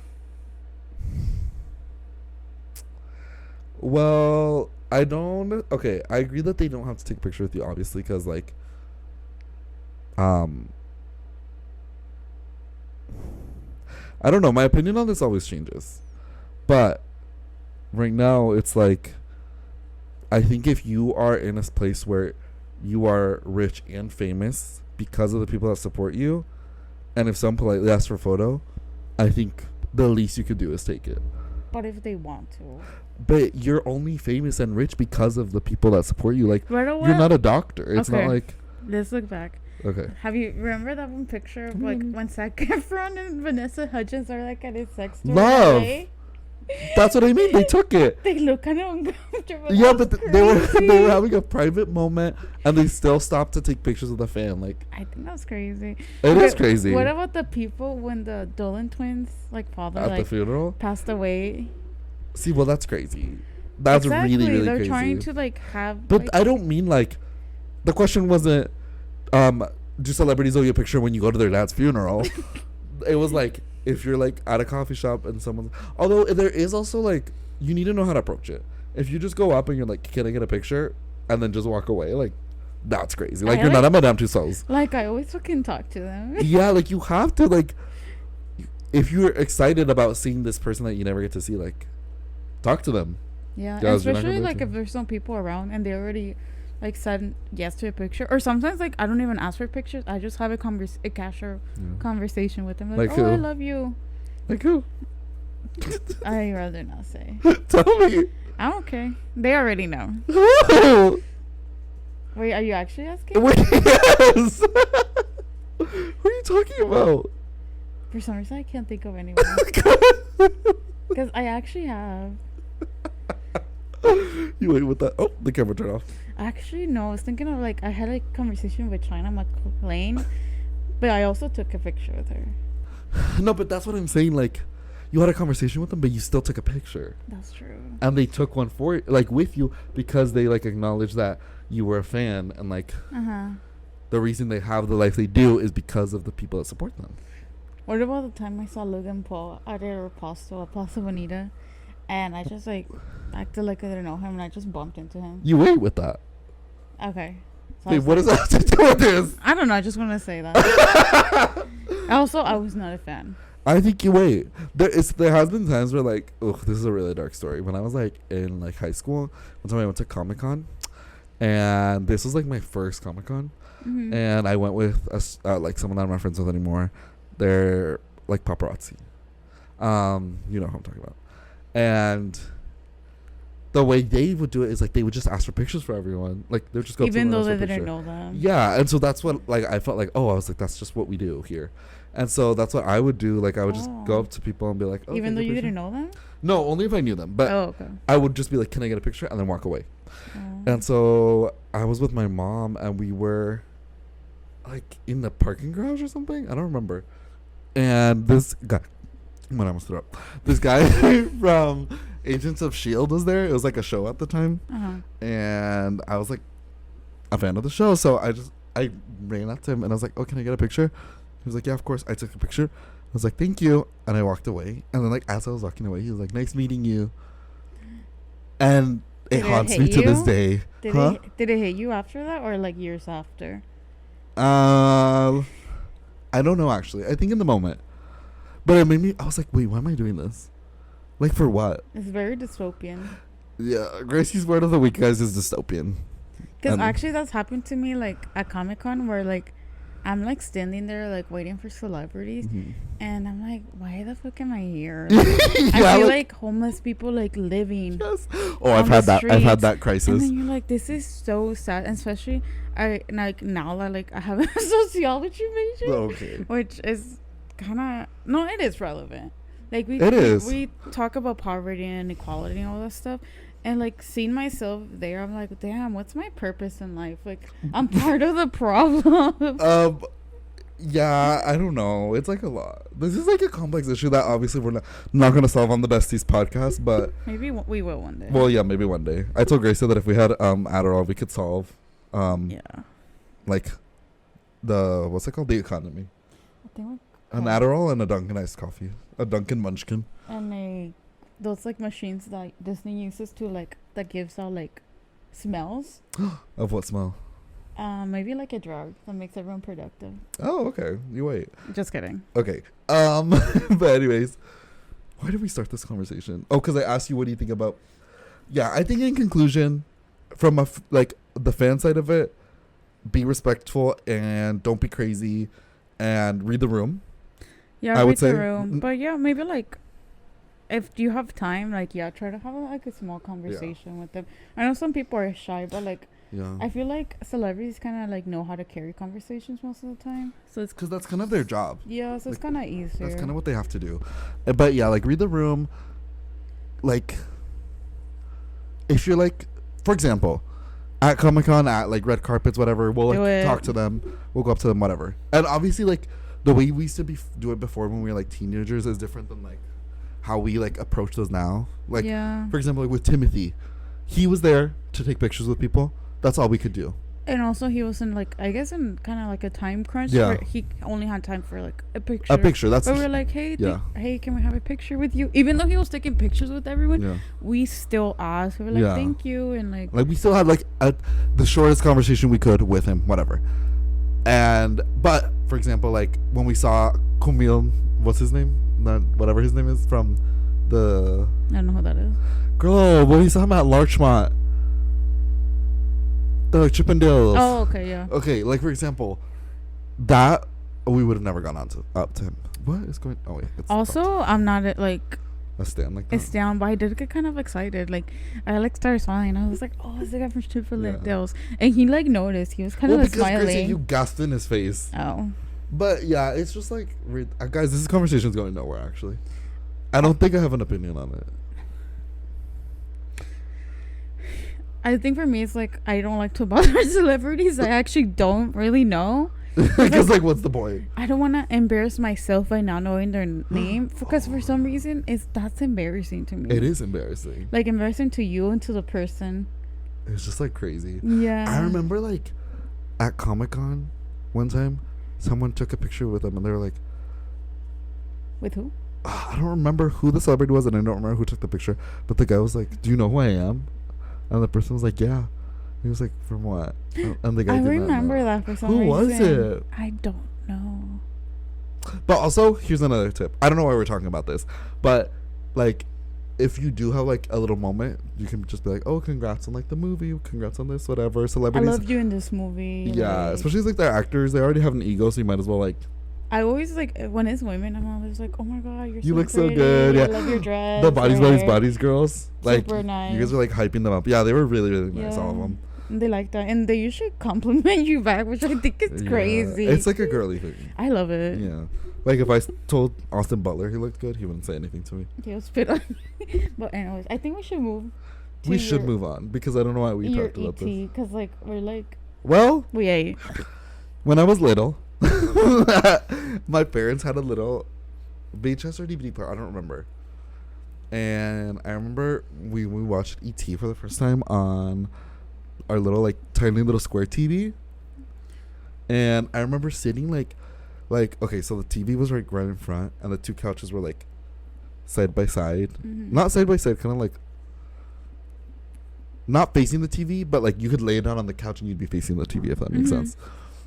Speaker 1: Well, I don't. Okay, I agree that they don't have to take a picture with you, obviously, because like, I don't know. My opinion on this always changes, but right now it's like, I think if you are in a place where you are rich and famous because of the people that support you, and if someone politely asks for a photo, I think the least you could do is take it.
Speaker 2: But if they want to.
Speaker 1: But you're only famous and rich because of the people that support you. Like,
Speaker 2: Right away.
Speaker 1: you're not a doctor. It's
Speaker 2: Okay.
Speaker 1: not like...
Speaker 2: Let's look back.
Speaker 1: Okay.
Speaker 2: Have you remember that one picture of like when Zac Efron and Vanessa Hudgens are like at his sex tour?
Speaker 1: Love.
Speaker 2: in LA?
Speaker 1: That's what I mean. They took it.
Speaker 2: They look kind of uncomfortable.
Speaker 1: Yeah,
Speaker 2: That's
Speaker 1: but they were
Speaker 2: crazy.
Speaker 1: having a private moment, and they still stopped to take pictures of the fan. Like,
Speaker 2: I think that's crazy.
Speaker 1: it is crazy.
Speaker 2: What about the people when the Dolan twins, like father,
Speaker 1: At the
Speaker 2: like
Speaker 1: funeral?
Speaker 2: passed away?
Speaker 1: See, well, that's crazy. That's
Speaker 2: Exactly.
Speaker 1: really, really
Speaker 2: They're
Speaker 1: crazy.
Speaker 2: trying to like have.
Speaker 1: But
Speaker 2: like,
Speaker 1: I don't mean like... The question wasn't, do celebrities owe you a picture when you go to their dad's funeral? It was like, if you're like at a coffee shop and someone... Although there is also like, you need to know how to approach it. If you just go up and you're like, can I get a picture? And then just walk away, like, that's crazy. Like,
Speaker 2: I
Speaker 1: you're
Speaker 2: like-
Speaker 1: not a Madame Tussauds.
Speaker 2: Like I always fucking talk to them.
Speaker 1: Yeah, like, you have to, like... If you're excited about seeing this person that you never get to see, like, talk to them.
Speaker 2: Yeah,
Speaker 1: Yeah, you're not
Speaker 2: especially
Speaker 1: gonna
Speaker 2: like
Speaker 1: do-
Speaker 2: if there's some people around and they already like said yes to a picture, or sometimes like I don't even ask for pictures. I just have a casual
Speaker 1: Yeah.
Speaker 2: conversation with them. Like,
Speaker 1: Like
Speaker 2: oh, I
Speaker 1: who?
Speaker 2: love you.
Speaker 1: Like, who?
Speaker 2: I rather not say.
Speaker 1: Tell me.
Speaker 2: I'm okay. They already know.
Speaker 1: Who?
Speaker 2: Wait, are you actually asking?
Speaker 1: Wait, yes. What are you talking about?
Speaker 2: For some reason, I can't think of anyone. Because I actually have.
Speaker 1: You wait with that. Oh, the camera turned off.
Speaker 2: Actually, no. I was thinking of like I had a conversation with China McClain, but I also took a picture with her.
Speaker 1: No, but that's what I'm saying. Like, you had a conversation with them, but you still took a picture.
Speaker 2: That's true.
Speaker 1: And they took one for like with you because they like acknowledged that you were a fan, and like the reason they have the life they do is because of the people that support them.
Speaker 2: What about the time I saw Logan Paul at a reposto at Plaza Bonita, and I just like acted like I didn't know him, and I just bumped into him.
Speaker 1: You wait with that.
Speaker 2: Okay. So I
Speaker 1: Wait,
Speaker 2: was
Speaker 1: what
Speaker 2: like-
Speaker 1: does that have to do with this?
Speaker 2: I don't know. I just want to say that. Also, I was not a fan.
Speaker 1: I think you wait. There has been times where like, ugh, this is a really dark story. When I was like in like high school, one time I went to Comic-Con, and this was like my first Comic-Con,
Speaker 2: Mm-hmm.
Speaker 1: and I went with like someone I'm not friends with anymore. They're like paparazzi. You know who I'm talking about. And the way they would do it is like they would just ask for pictures for everyone. Like they would just go
Speaker 2: Even
Speaker 1: to
Speaker 2: though
Speaker 1: someone
Speaker 2: they
Speaker 1: and ask for a
Speaker 2: didn't
Speaker 1: picture.
Speaker 2: know them.
Speaker 1: Yeah, and so that's what like I felt like. Oh, I was like, that's just what we do here. And so that's what I would do. Like I would just go up to people and be like, oh,
Speaker 2: Even
Speaker 1: can
Speaker 2: though
Speaker 1: I get a
Speaker 2: you
Speaker 1: picture?
Speaker 2: didn't know them.
Speaker 1: No, only if I knew them. But
Speaker 2: Oh, okay.
Speaker 1: I would just be like, can I get a picture? And then walk away.
Speaker 2: Oh.
Speaker 1: And so I was with my mom, and we were like in the parking garage or something. I don't remember. And this guy, when I almost threw up, this guy from Agents of S.H.I.E.L.D. was there. It was like a show at the time. And I was like a fan of the show. So I ran up to him and I was like, oh, can I get a picture? He was like, yeah, of course. I took a picture. I was like, thank you. And I walked away. And then like as I was walking away, he was like, nice meeting you. And it
Speaker 2: Did it
Speaker 1: haunts
Speaker 2: hit
Speaker 1: me to this
Speaker 2: you?
Speaker 1: day.
Speaker 2: Did it hit you after that, or like years after?
Speaker 1: I don't know actually. I think in the moment. But it made me, I was like, wait, why am I doing this? Like for what?
Speaker 2: It's very dystopian.
Speaker 1: Yeah, Gracie's word of the week, guys, is dystopian.
Speaker 2: Because
Speaker 1: And-
Speaker 2: actually, that's happened to me like at Comic-Con, where like I'm like standing there like waiting for celebrities,
Speaker 1: Mhm.
Speaker 2: and I'm like, why the fuck am I here?
Speaker 1: Yeah,
Speaker 2: I feel
Speaker 1: like-
Speaker 2: like homeless people like living.
Speaker 1: Yes. Oh,
Speaker 2: on
Speaker 1: I've
Speaker 2: the
Speaker 1: had that. I've had
Speaker 2: streets.
Speaker 1: that
Speaker 2: And
Speaker 1: crisis.
Speaker 2: then you're like, this is so sad, and especially like now that like I have a sociology major,
Speaker 1: Okay.
Speaker 2: which is kind of no, it is relevant. Like
Speaker 1: It is.
Speaker 2: we talk about poverty and inequality and all that stuff, and like seeing myself there, I'm like, damn, what's my purpose in life? Like I'm part of the problem.
Speaker 1: Yeah, I don't know. It's like a lot. This is like a complex issue that obviously we're not going to solve on the Besties podcast, but
Speaker 2: Maybe we will one day.
Speaker 1: well, yeah, maybe one day. I told Gracie that if we had Adderall, we could solve
Speaker 2: yeah.
Speaker 1: like the what's it called? The economy.
Speaker 2: I think
Speaker 1: An Adderall and a Dunkin' iced coffee. A Dunkin' Munchkin.
Speaker 2: and those like machines that Disney uses to like that gives out like smells.
Speaker 1: Of what smell?
Speaker 2: Maybe like a drug that makes everyone productive.
Speaker 1: Oh, okay. You wait.
Speaker 2: Just kidding.
Speaker 1: Okay. But anyways, why did we start this conversation? Oh, because I asked you, what do you think about? Yeah, I think in conclusion, from like the fan side of it, be respectful and don't be crazy, and read the room.
Speaker 2: Yeah, I would say. The room. But yeah, maybe like if you have time, like try to have like a small conversation with them. I know some people are shy, but like I feel like celebrities kind of like know how to carry conversations most of the time. So it's
Speaker 1: because that's kind of their job.
Speaker 2: Yeah, so like, it's kind of easier.
Speaker 1: That's kind of what they have to do. But yeah, like read the room. Like if you're like, for example, at Comic-Con, at like red carpets, whatever, we'll like talk to them. We'll go up to them, whatever. And obviously, like the way we used to do it before when we were like teenagers is different than like how we like approach those now. Like for example, like with Timothy, he was there to take pictures with people. That's all we could do. And
Speaker 2: also he was in like, I guess in kind of like a time crunch where he only had time for like a picture.
Speaker 1: A picture, that's...
Speaker 2: But we're like, hey, hey, can we have a picture with you? Even though he was taking pictures with everyone, we still asked. We were like, thank you. And like
Speaker 1: we still had like the shortest conversation we could with him, whatever. But for example, like when we saw Camille, what's his name? Whatever his name is from the...
Speaker 2: I don't know who that is.
Speaker 1: Girl, when we saw him at Larchmont. Chippendales.
Speaker 2: Oh, okay, yeah.
Speaker 1: Okay, like for example, that we would have never gone up to him. What is going? Oh wait.
Speaker 2: Also, I'm not like
Speaker 1: a stand like that.
Speaker 2: A stand, but I did get kind of excited. Like I like started smiling. I was like, oh, it's the guy from Chippendales, and he like noticed. He was kind of like smiling.
Speaker 1: Gracie, you gasped in his face.
Speaker 2: Oh.
Speaker 1: But yeah, it's just like guys, this conversation is going nowhere. Actually, I don't think I have an opinion on it.
Speaker 2: I think for me, it's like I don't like to bother celebrities. I actually don't really know.
Speaker 1: Because like, what's the point?
Speaker 2: I don't want to embarrass myself by not knowing their name. Because for some reason, that's embarrassing to me.
Speaker 1: It is embarrassing.
Speaker 2: Like embarrassing to you and to the person.
Speaker 1: It's just like crazy.
Speaker 2: Yeah.
Speaker 1: I remember like at Comic-Con one time, someone took a picture with them and they were like...
Speaker 2: With who?
Speaker 1: I don't remember who the celebrity was and I don't remember who took the picture. But the guy was like, do you know who I am? And the person was like, yeah. He was like, from what? And the guy
Speaker 2: I remember that for some reason.
Speaker 1: Who was it?
Speaker 2: I don't know.
Speaker 1: But also, here's another tip. I don't know why we're talking about this. But, like, if you do have, like, a little moment, you can just be like, oh, congrats on, like, the movie. Congrats on this, whatever. Celebrities.
Speaker 2: I loved you in this movie.
Speaker 1: Yeah, like, especially, like, they're actors. They already have an ego, so you might as well, like...
Speaker 2: I always like when it's women. I'm always like, "Oh my god,
Speaker 1: you look
Speaker 2: pretty.
Speaker 1: So good." Yeah,
Speaker 2: I love your dress.
Speaker 1: The bodies girls. Like,
Speaker 2: super nice.
Speaker 1: You guys were like hyping them up. Yeah, they were really, really nice. All of them.
Speaker 2: And they like that, and they usually compliment you back, which I think is crazy.
Speaker 1: It's like a girly thing.
Speaker 2: I love it.
Speaker 1: Yeah, like if I told Austin Butler he looked good, he wouldn't say anything to me.
Speaker 2: He'll spit on me. But anyways, I think we should move.
Speaker 1: We should move on because I don't know why we talked about this.
Speaker 2: Because like we're like.
Speaker 1: Well.
Speaker 2: We ate.
Speaker 1: When I was little. My parents had a little VHS or DVD player, I don't remember. And I remember we watched E.T. for the first time on our little like tiny little square TV. And I remember sitting like okay, so the TV was right in front and the two couches were like side by side. Mm-hmm. Not side by side, kind of like not facing the TV, but like you could lay down on the couch and you'd be facing the TV, if that makes sense.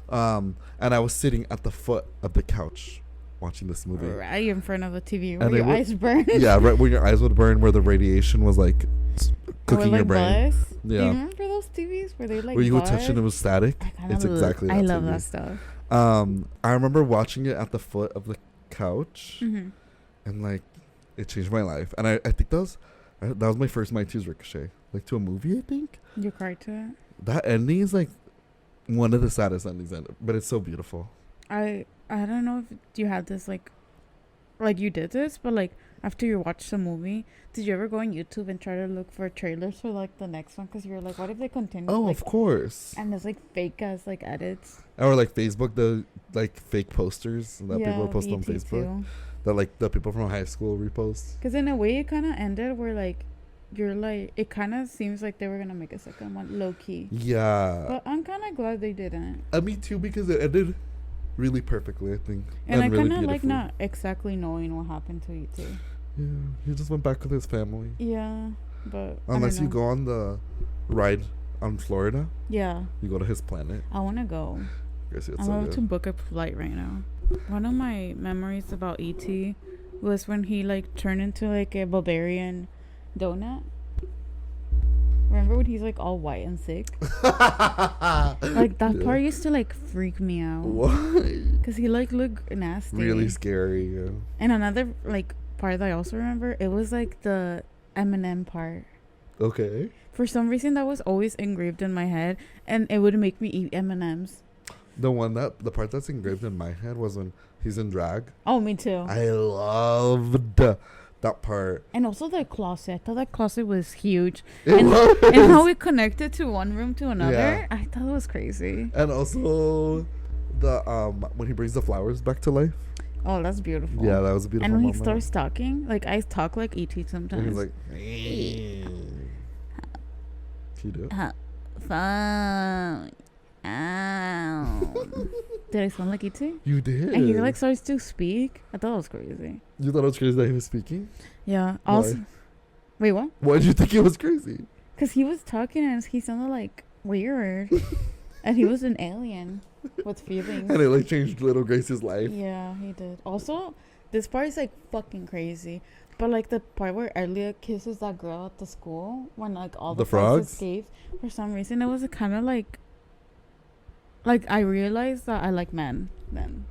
Speaker 1: And I was sitting at the foot of the couch watching this movie.
Speaker 2: Right in front of the TV where your eyes burn.
Speaker 1: Yeah, right where your eyes would burn, where the radiation was like cooking your brain.
Speaker 2: Buzz. Yeah. Do you remember those TVs where they like
Speaker 1: where you would touch it and it was static? It's exactly that.
Speaker 2: I love that stuff.
Speaker 1: I remember watching it at the foot of the couch, and like it changed my life. And I think that was my first My Tears Ricochet, like to a movie. I think
Speaker 2: you cried to it.
Speaker 1: That ending is like one of the saddest endings ever, but it's so beautiful.
Speaker 2: I don't know if you had this like you did this, but like after you watched the movie, did you ever go on YouTube and try to look for trailers for like the next one? Because you're like, what if they continue?
Speaker 1: Oh,
Speaker 2: like,
Speaker 1: of course.
Speaker 2: And there's like fake ass like edits.
Speaker 1: Or like Facebook, the like fake posters that people post on Facebook too. That like the people from high school repost.
Speaker 2: Because in a way, it kind of ended where like you're like, it kind of seems like they were gonna make a second one, low key.
Speaker 1: Yeah.
Speaker 2: But I'm kind of glad they didn't.
Speaker 1: Me too, because it ended really perfectly, I think.
Speaker 2: And I kind of like not exactly knowing what happened to E.T.
Speaker 1: Yeah, he just went back with his family.
Speaker 2: Yeah. but
Speaker 1: unless you go on the ride on Florida.
Speaker 2: Yeah.
Speaker 1: You go to his planet.
Speaker 2: I want to go. I'm about to book a flight right now. One of my memories about E.T. was when he like turned into like a barbarian donut. Remember when he's like all white and sick? Like that part used to like freak me out.
Speaker 1: Why?
Speaker 2: Because he like looked nasty.
Speaker 1: Really scary. Yeah.
Speaker 2: And another like part that I also remember, it was like the Eminem part.
Speaker 1: Okay.
Speaker 2: For some reason that was always engraved in my head, and it would make me eat M&Ms.
Speaker 1: The part that's engraved in my head was when he's in drag.
Speaker 2: Oh, me too.
Speaker 1: I loved that part.
Speaker 2: And also the closet. I thought that closet was huge.
Speaker 1: It was.
Speaker 2: And how it connected to one room to another.
Speaker 1: Yeah.
Speaker 2: I thought it was crazy.
Speaker 1: And also the when he brings the flowers back to life.
Speaker 2: Oh, that's beautiful.
Speaker 1: Yeah, that was a beautiful
Speaker 2: moment. And when
Speaker 1: moment.
Speaker 2: he starts talking, like I talk like E.T. sometimes.
Speaker 1: And he's like, can you do it?
Speaker 2: Phone. Ow. Did I sound like E.T.?
Speaker 1: You did.
Speaker 2: And he like starts to speak. I thought it was crazy.
Speaker 1: You thought it was crazy that he was speaking?
Speaker 2: Yeah.
Speaker 1: Why?
Speaker 2: Also, wait, what?
Speaker 1: Why did you think it was crazy?
Speaker 2: Because he was talking and he sounded like weird. And he was an alien with feelings.
Speaker 1: And it like changed little Grace's life.
Speaker 2: Yeah, he did. Also, this part is like fucking crazy. But like the part where Elliot kisses that girl at the school when like all the frogs escaped, for some reason it was kind of like I realized that I like men then.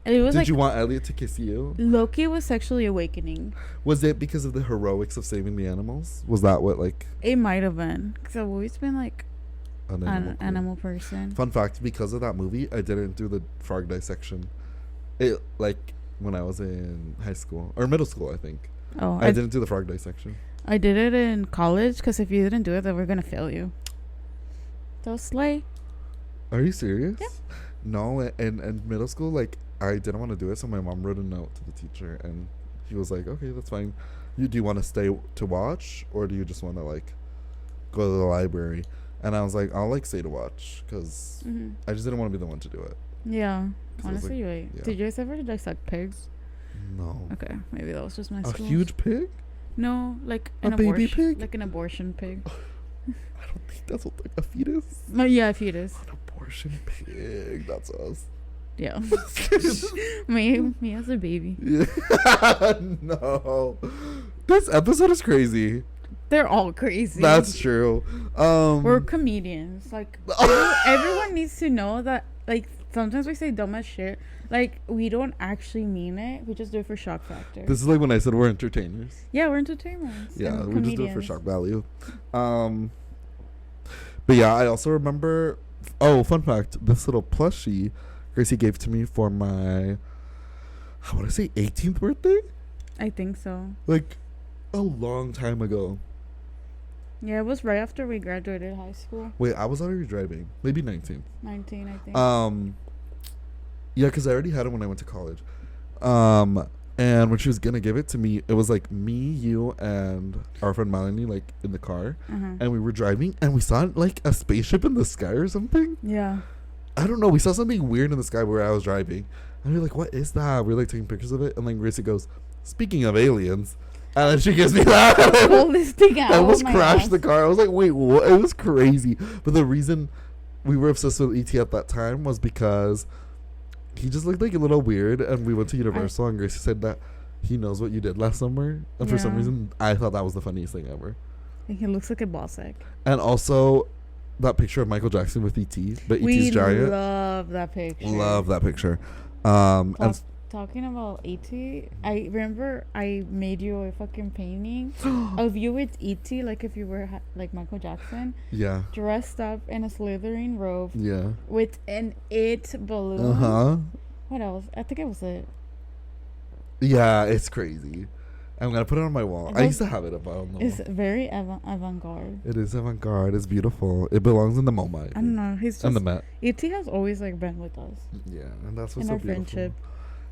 Speaker 2: And it was
Speaker 1: Did you want Elliot to kiss you?
Speaker 2: Loki was sexually awakening.
Speaker 1: Was it because of the heroics of saving the animals? Was that what like?
Speaker 2: It might have been because I've always been like
Speaker 1: an
Speaker 2: animal person.
Speaker 1: Fun fact: because of that movie, I didn't do the frog dissection. It like when I was in high school or middle school, I think.
Speaker 2: Oh,
Speaker 1: I didn't do the frog dissection.
Speaker 2: I did it in college because if you didn't do it, then we're gonna fail you. So slay.
Speaker 1: Are you serious?
Speaker 2: Yeah.
Speaker 1: No, in middle school, like I didn't want to do it, so my mom wrote a note to the teacher, and he was like, "Okay, that's fine. Do you want to stay to watch, or do you just want to like go to the library?" And I was like, "I'll like stay to watch, because I just didn't want to be the one to do it."
Speaker 2: Yeah, honestly,
Speaker 1: like,
Speaker 2: right.
Speaker 1: Yeah.
Speaker 2: Did you guys ever dissect pigs?
Speaker 1: No.
Speaker 2: Okay, maybe that was just my school.
Speaker 1: A huge pig?
Speaker 2: No, like
Speaker 1: a baby pig,
Speaker 2: like an abortion pig.
Speaker 1: I don't think that's what a fetus.
Speaker 2: No, yeah, a fetus.
Speaker 1: An abortion pig. That's us.
Speaker 2: Yeah. me as a baby.
Speaker 1: Yeah. No. This episode is crazy.
Speaker 2: They're all crazy.
Speaker 1: That's true.
Speaker 2: We're comedians. Like everyone needs to know that. Like sometimes we say dumb as shit. Like we don't actually mean it. We just do it for shock factor.
Speaker 1: This is like when I said we're entertainers.
Speaker 2: Yeah, we're entertainers.
Speaker 1: Yeah, we just do it for shock value. But yeah, I also remember. Oh, fun fact! This little plushie Gracie gave to me for my, I want to say 18th birthday.
Speaker 2: I think so.
Speaker 1: Like a long time ago.
Speaker 2: Yeah, it was right after we graduated high school.
Speaker 1: Wait, I was already driving. Maybe 19.
Speaker 2: 19, I think.
Speaker 1: Yeah, because I already had it when I went to college. And when she was gonna give it to me, it was like me, you, and our friend Melanie, like in the car, and we were driving, and we saw like a spaceship in the sky or something.
Speaker 2: Yeah.
Speaker 1: I don't know. We saw something weird in the sky where I was driving, and we were like, "What is that?" We were like taking pictures of it, and like Gracie goes, "Speaking of aliens," and then she gives me that.
Speaker 2: Pull this thing out.
Speaker 1: I almost crashed the car. I was like, "Wait, what?" It was crazy. But the reason we were obsessed with ET at that time was because he just looked like a little weird, and we went to Universal, and Gracie said that he knows what you did last summer, and for some reason, I thought that was the funniest thing ever.
Speaker 2: And he looks like a boss egg.
Speaker 1: And also, that picture of Michael Jackson with E.T., but E.T.'s giant.
Speaker 2: We love that picture.
Speaker 1: Love that picture.
Speaker 2: Talking about E.T., I remember I made you a fucking painting of you with E.T., like if you were like Michael Jackson.
Speaker 1: Yeah.
Speaker 2: Dressed up in a Slytherin robe.
Speaker 1: Yeah.
Speaker 2: With an It balloon.
Speaker 1: Uh-huh.
Speaker 2: What else? I think it was it.
Speaker 1: Yeah, it's crazy. I'm going to put it on my wall. I used to have it up on the wall.
Speaker 2: It's very avant-garde.
Speaker 1: It is avant-garde. It's beautiful. It belongs in the MoMA.
Speaker 2: I don't know. He's just...
Speaker 1: And the Met.
Speaker 2: E.T. has always like been with us.
Speaker 1: Yeah, and that's what's
Speaker 2: in
Speaker 1: so
Speaker 2: our
Speaker 1: beautiful.
Speaker 2: Friendship.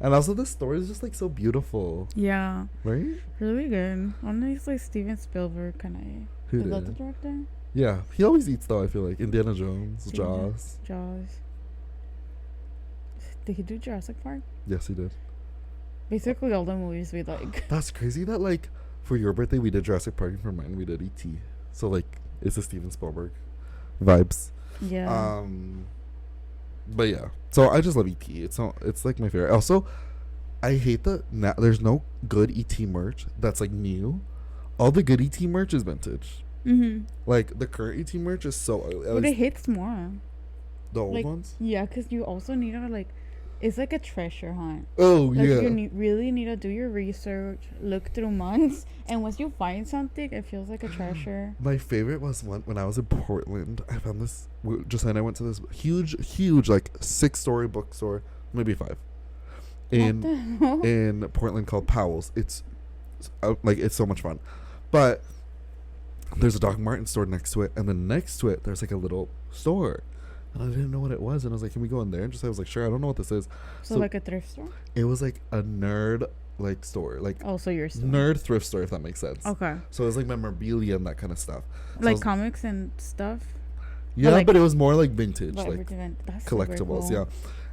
Speaker 1: And also the story is just like so beautiful.
Speaker 2: Yeah.
Speaker 1: Right?
Speaker 2: Really good. Honestly, Steven Spielberg kind of...
Speaker 1: Who
Speaker 2: is
Speaker 1: did?
Speaker 2: that the director?
Speaker 1: Yeah. He always eats though, I feel like. Indiana Jones, Jaws.
Speaker 2: Did he do Jurassic Park?
Speaker 1: Yes, he did.
Speaker 2: Basically all the movies we like.
Speaker 1: That's crazy that like For your birthday, we did Jurassic Park, and for mine, we did E.T. So, like, it's a Steven Spielberg vibes.
Speaker 2: Yeah.
Speaker 1: But yeah, so I just love E.T. It's like my favorite. Also, I hate that there's no good E.T. merch that's like new. All the good E.T. merch is vintage.
Speaker 2: Mm-hmm.
Speaker 1: Like the current E.T. merch is so ugly.
Speaker 2: But it hits more.
Speaker 1: The old
Speaker 2: like,
Speaker 1: ones?
Speaker 2: Yeah, because you also need to like, it's like a treasure hunt.
Speaker 1: Oh,
Speaker 2: like,
Speaker 1: yeah.
Speaker 2: You really need to do your research, look through months, and once you find something, it feels like a treasure.
Speaker 1: My favorite was when I was in Portland. I found this. Just and I went to this huge, like 6-story bookstore, maybe 5, in Portland called Powell's. It's it's so much fun, but there's a Doc Martens store next to it, and then next to it there's like a little store. And I didn't know what it was, and I was like, "Can we go in there?" And I was like, "Sure." I don't know what this is.
Speaker 2: So like a thrift store?
Speaker 1: It was like a nerd like store, like
Speaker 2: your store.
Speaker 1: Nerd thrift store, if that makes sense.
Speaker 2: Okay.
Speaker 1: So it was like memorabilia and that kind of stuff,
Speaker 2: like comics and stuff.
Speaker 1: Yeah, but it was more like vintage, like
Speaker 2: that's
Speaker 1: collectibles.
Speaker 2: Cool.
Speaker 1: Yeah.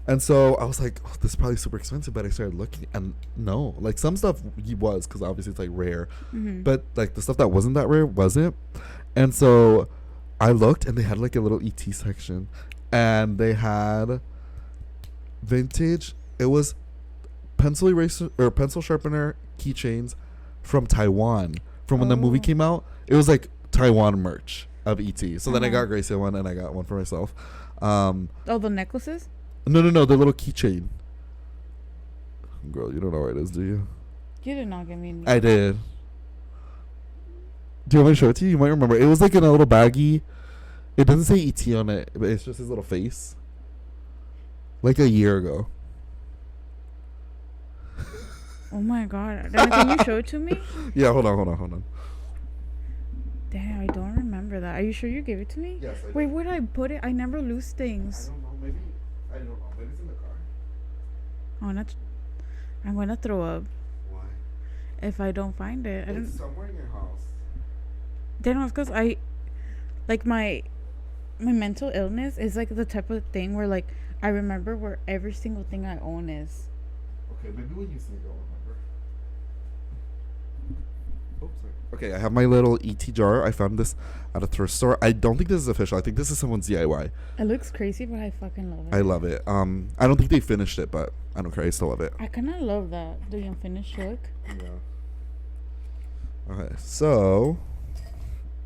Speaker 1: And so I was like, oh, this is probably super expensive, but I started looking, and no, like some stuff was, because obviously it's like rare, but like the stuff that wasn't that rare wasn't. And so I looked, and they had like a little ET section, and they had vintage. It was pencil eraser or pencil sharpener keychains from Taiwan from when the movie came out. It was like Taiwan merch of ET. So then I got Gracie one, and I got one for myself.
Speaker 2: The necklaces?
Speaker 1: No, the little keychain. Girl, you don't know where it is, do you?
Speaker 2: You did not give me any.
Speaker 1: I did. Do you want me to show it to you? You might remember. It was like in a little baggie. It doesn't say ET on it, but it's just his little face. Like a year ago.
Speaker 2: Oh my god. Can you show it to me?
Speaker 1: Yeah, hold on.
Speaker 2: Damn, I don't remember that. Are you sure you gave it to me?
Speaker 1: Yes, I did.
Speaker 2: Wait, where did I put it? I never lose things.
Speaker 1: I don't know. Maybe it's in the car.
Speaker 2: I'm gonna throw up
Speaker 1: Why?
Speaker 2: if I don't find it.
Speaker 1: It's somewhere in your house.
Speaker 2: Then it's because I, like my mental illness is like the type of thing where like I remember where every single thing I own is.
Speaker 1: Okay, maybe when you see it, you'll remember. Oops, sorry. Okay, I have my little ET jar. I found this at a thrift store. I don't think this is official. I think this is someone's DIY.
Speaker 2: It looks crazy, but I fucking love it.
Speaker 1: I love it. I don't think they finished it, but I don't care. I still love it.
Speaker 2: I kind of love that the unfinished look.
Speaker 1: Yeah. Okay, so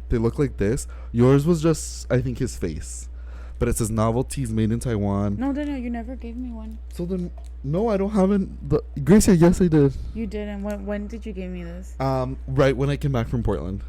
Speaker 1: they look like this. Yours was just, I think, his face, but it says novelties made in Taiwan.
Speaker 2: No, you never gave me one.
Speaker 1: So then, no, I don't have it. Gracie, yes, I did.
Speaker 2: You didn't. When did you give me this?
Speaker 1: Right when I came back from Portland.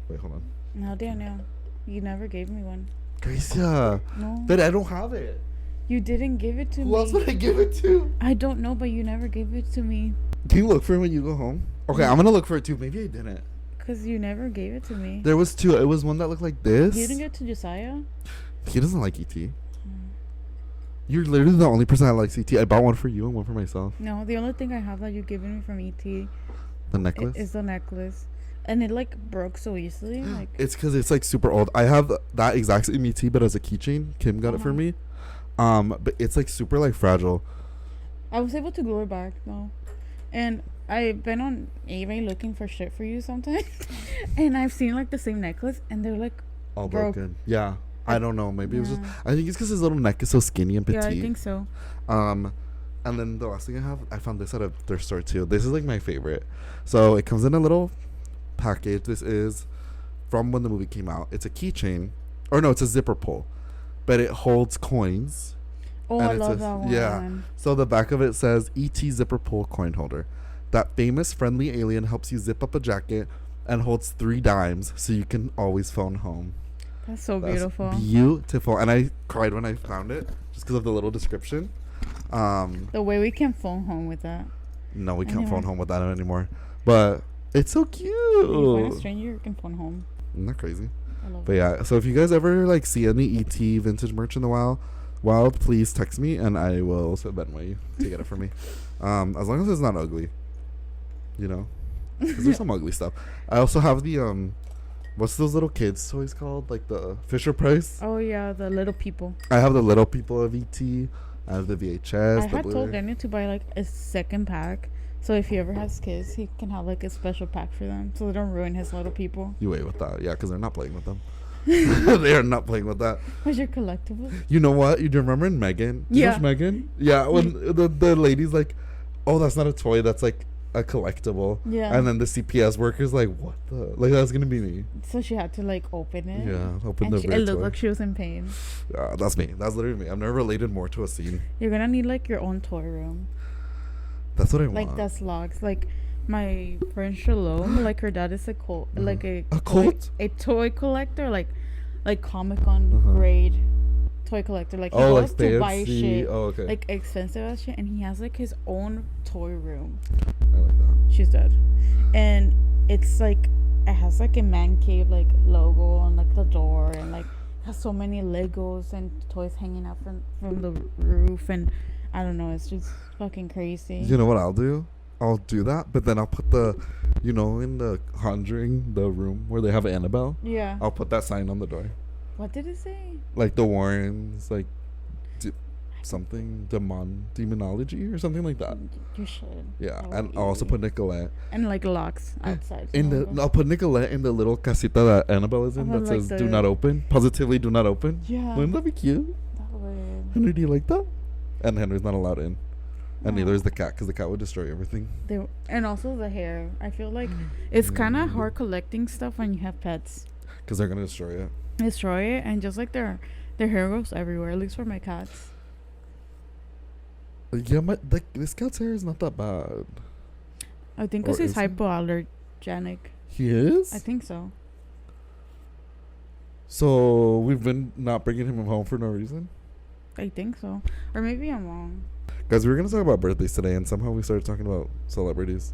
Speaker 1: Wait, hold on.
Speaker 2: No, Daniel, you never gave me one.
Speaker 1: Gracia,
Speaker 2: No.
Speaker 1: but I don't have it.
Speaker 2: You didn't give it to me.
Speaker 1: Who else would I give it to?
Speaker 2: I don't know, but you never gave it to me.
Speaker 1: Can you look for it when you go home? Okay, I'm gonna look for it too. Maybe I didn't.
Speaker 2: Cause you never gave it to me.
Speaker 1: There was 2. It was one that looked like this.
Speaker 2: You didn't give it to Josiah?
Speaker 1: He doesn't like ET. You're literally the only person that likes ET. I bought one for you and one for myself.
Speaker 2: No, the only thing I have that you've given me from ET,
Speaker 1: the necklace,
Speaker 2: is the necklace, and it like broke so easily. Like
Speaker 1: it's because it's like super old. I have that exact same ET, but as a keychain. Kim got it for me. But it's like super like fragile.
Speaker 2: I was able to glue it back though, and I've been on eBay looking for shit for you sometimes, and I've seen like the same necklace, and they're like
Speaker 1: all broken. Yeah. I don't know. Maybe it was just. I think it's because his little neck is so skinny and petite.
Speaker 2: Yeah, I think so.
Speaker 1: And then the last thing I found this at a thrift store too. This is like my favorite. So it comes in a little package. This is from when the movie came out. It's a keychain, or no, it's a zipper pull, but it holds coins.
Speaker 2: Oh, I love that one.
Speaker 1: Yeah. So the back of it says ET zipper pull coin holder. That famous friendly alien helps you zip up a jacket and holds 3 dimes, so you can always phone home.
Speaker 2: That's so beautiful.
Speaker 1: Beautiful. And I cried when I found it just because of the little description.
Speaker 2: The way we can phone home with that.
Speaker 1: No, we can't phone home with that anymore. But it's so cute.
Speaker 2: If you find a stranger, you can phone home.
Speaker 1: Isn't that crazy?
Speaker 2: I love
Speaker 1: it. Yeah, so if you guys ever like see any ET vintage merch in the wild, please text me and I will send Benway you to get it for me. As long as it's not ugly. You know? Because there's some ugly stuff. I also have the what's those little kids toys called? Like the Fisher Price?
Speaker 2: Oh yeah, the little people.
Speaker 1: I have the little people of ET. I have the VHS.
Speaker 2: I had told Daniel to buy like a second pack So if he ever has kids, he can have like a special pack for them, so they don't ruin his little people.
Speaker 1: You wait with that, yeah, because they're not playing with them. They are not playing with that.
Speaker 2: What's your collectible?
Speaker 1: You know what? You remember in Megan? Did you watch Megan? Yeah, when the lady's like, "Oh, that's not a toy. That's like a collectible."
Speaker 2: Yeah.
Speaker 1: And then the CPS worker's like, "What the? Like that's gonna be me."
Speaker 2: So she had to like open it.
Speaker 1: Yeah, open
Speaker 2: and
Speaker 1: the.
Speaker 2: it looked like she was in pain.
Speaker 1: That's me. That's literally me. I've never related more to a scene.
Speaker 2: You're gonna need like your own toy room.
Speaker 1: That's what I want.
Speaker 2: Like that's logs. Like my friend Shalom, like her dad is a like a toy collector, like Comic-Con grade toy collector. Like he loves to buy shit, like expensive ass shit, and he has like his own toy room.
Speaker 1: I like that.
Speaker 2: She's dead, and it's like it has like a man cave like logo on like the door, and like has so many Legos and toys hanging out from the roof, and I don't know, it's just fucking crazy.
Speaker 1: You know what I'll do? I'll do that, but then I'll put the, you know, in the Conjuring, the room where they have Annabelle.
Speaker 2: Yeah.
Speaker 1: I'll put that sign on the door.
Speaker 2: What did it say?
Speaker 1: Like the Warrens, like something demonology or something like that.
Speaker 2: You should.
Speaker 1: Yeah, and I'll also put Nicolette.
Speaker 2: And like locks outside.
Speaker 1: I'll put Nicolette in the little casita that Annabelle is in that says "Do not open." Positively, do not open.
Speaker 2: Yeah.
Speaker 1: Wouldn't that be cute?
Speaker 2: That would.
Speaker 1: Henry, do you like that? And Henry's not allowed in. And neither is the cat, because the cat would destroy everything.
Speaker 2: And also the hair. I feel like it's kind of hard collecting stuff when you have pets.
Speaker 1: Because they're going to destroy it.
Speaker 2: Destroy it, and just like their hair goes everywhere, at least for my cats.
Speaker 1: Yeah, this cat's hair is not that bad.
Speaker 2: I think because he's hypoallergenic.
Speaker 1: He is?
Speaker 2: I think so.
Speaker 1: So we've been not bringing him home for no reason?
Speaker 2: I think so. Or maybe I'm wrong.
Speaker 1: Guys, we were going to talk about birthdays today, and somehow we started talking about celebrities.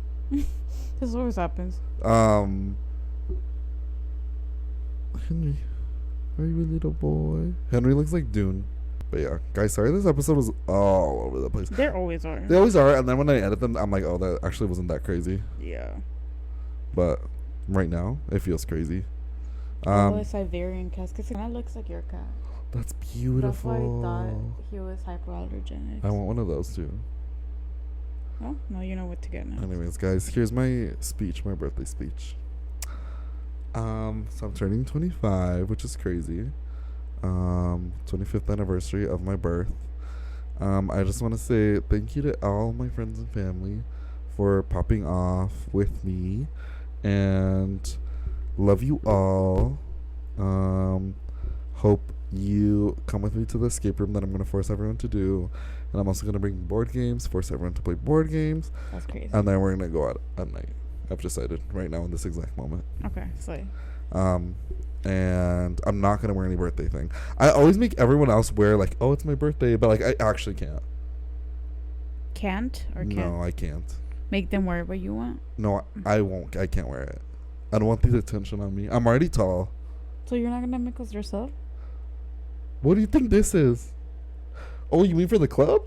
Speaker 2: This always happens.
Speaker 1: Henry, are you a little boy? Henry looks like Dune. But yeah, guys, sorry this episode was all over the place.
Speaker 2: They always are.
Speaker 1: They always are, and then when I edit them, I'm like, oh, that actually wasn't that crazy.
Speaker 2: Yeah.
Speaker 1: But right now, it feels crazy.
Speaker 2: A Siberian cat, because it kind of looks like your cat.
Speaker 1: That's beautiful.
Speaker 2: That's why I thought he was hypoallergenic.
Speaker 1: I want one of those too.
Speaker 2: Oh, now you know what to get now.
Speaker 1: Anyways, guys, here's my speech, my birthday speech. So I'm turning 25, which is crazy. 25th anniversary of my birth. I just want to say thank you to all my friends and family for popping off with me, and love you all. Hope you come with me to the escape room that I'm going to force everyone to do, and I'm also going to bring board games, force everyone to play board games.
Speaker 2: That's crazy.
Speaker 1: And then we're going to go out at night. I've decided right now in this exact moment.
Speaker 2: Okay, slay.
Speaker 1: And I'm not gonna wear any birthday thing. I always make everyone else wear like, oh, it's my birthday, but like I actually can't.
Speaker 2: Can't or can't?
Speaker 1: No, I can't.
Speaker 2: Make them wear what you want?
Speaker 1: No, I won't. I can't wear it. I don't want the attention on me. I'm already tall.
Speaker 2: So you're not gonna make us yourself?
Speaker 1: What do you think this is? Oh, you mean for the club?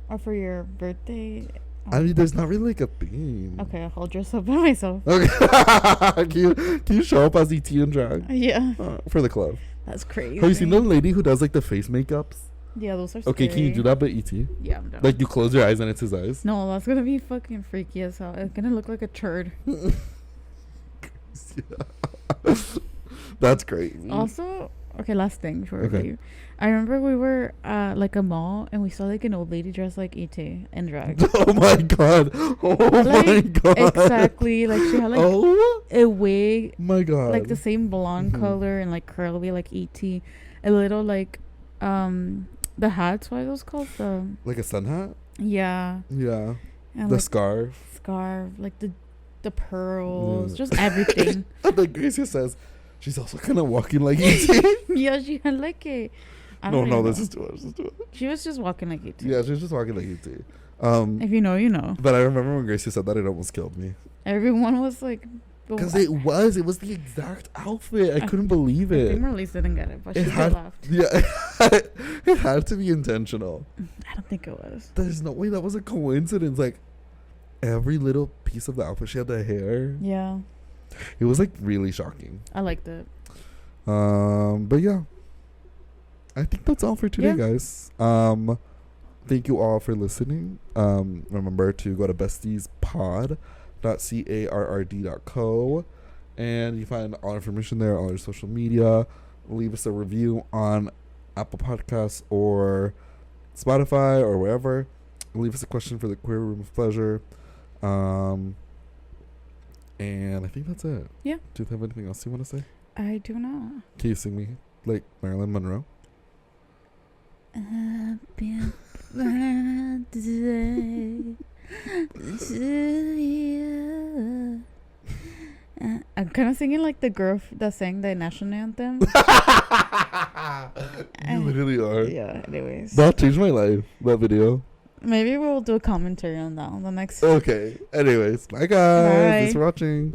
Speaker 2: Or for your birthday?
Speaker 1: I mean, there's not really like a theme.
Speaker 2: Okay, I'll dress up by myself.
Speaker 1: Okay. can you show up as ET in drag?
Speaker 2: Yeah.
Speaker 1: For the club.
Speaker 2: That's crazy.
Speaker 1: Have you seen the lady who does like the face makeups?
Speaker 2: Yeah, those are scary.
Speaker 1: Okay, can you do that by ET?
Speaker 2: Yeah, I'm done.
Speaker 1: Like you close your eyes and it's his eyes?
Speaker 2: No, that's gonna be fucking freaky as hell. It's gonna look like a turd.
Speaker 1: That's crazy.
Speaker 2: Also, okay, last thing before we leave. I remember we were like a mall and we saw like an old lady dressed like ET in drag.
Speaker 1: Oh my god! Oh my god!
Speaker 2: Exactly, like she had like a wig.
Speaker 1: My god!
Speaker 2: Like the same blonde color and like curly like ET. A little like the hats. What are those called?
Speaker 1: Like a sun hat.
Speaker 2: Yeah.
Speaker 1: Yeah.
Speaker 2: And
Speaker 1: the
Speaker 2: like
Speaker 1: scarf,
Speaker 2: like the pearls, just everything.
Speaker 1: Like Grecia says, she's also kind of walking like ET.
Speaker 2: Yeah, she had like a.
Speaker 1: No, this is too much.
Speaker 2: She was just walking like ET.
Speaker 1: Yeah, she was just walking like ET.
Speaker 2: If you know, you know.
Speaker 1: But I remember when Gracie said that, it almost killed me.
Speaker 2: Everyone was like,
Speaker 1: because it was the exact outfit. I couldn't believe it.
Speaker 2: I think Marlise didn't get it, but she still laughed.
Speaker 1: Yeah, it had to be intentional.
Speaker 2: I don't think it was.
Speaker 1: There's no way that was a coincidence. Like every little piece of the outfit, she had the hair.
Speaker 2: Yeah.
Speaker 1: It was like really shocking.
Speaker 2: I liked it.
Speaker 1: But yeah. I think that's all for today, guys. thank you all for listening. Remember to go to bestiespod.carrd.co, and you find all information there, all our social media. Leave us a review on Apple Podcasts or Spotify or wherever. Leave us a question for the Queer Room of Pleasure. And I think that's it.
Speaker 2: Yeah.
Speaker 1: Do you have anything else you want to say?
Speaker 2: I do not.
Speaker 1: Can you sing me like Marilyn Monroe?
Speaker 2: Happy birthday to you. I'm kind of singing like the girl that sang the national anthem.
Speaker 1: You literally are.
Speaker 2: Yeah, anyways.
Speaker 1: That changed my life, that video.
Speaker 2: Maybe we'll do a commentary on that on the next.
Speaker 1: Okay. Anyways, bye guys.
Speaker 2: Bye.
Speaker 1: Thanks for watching.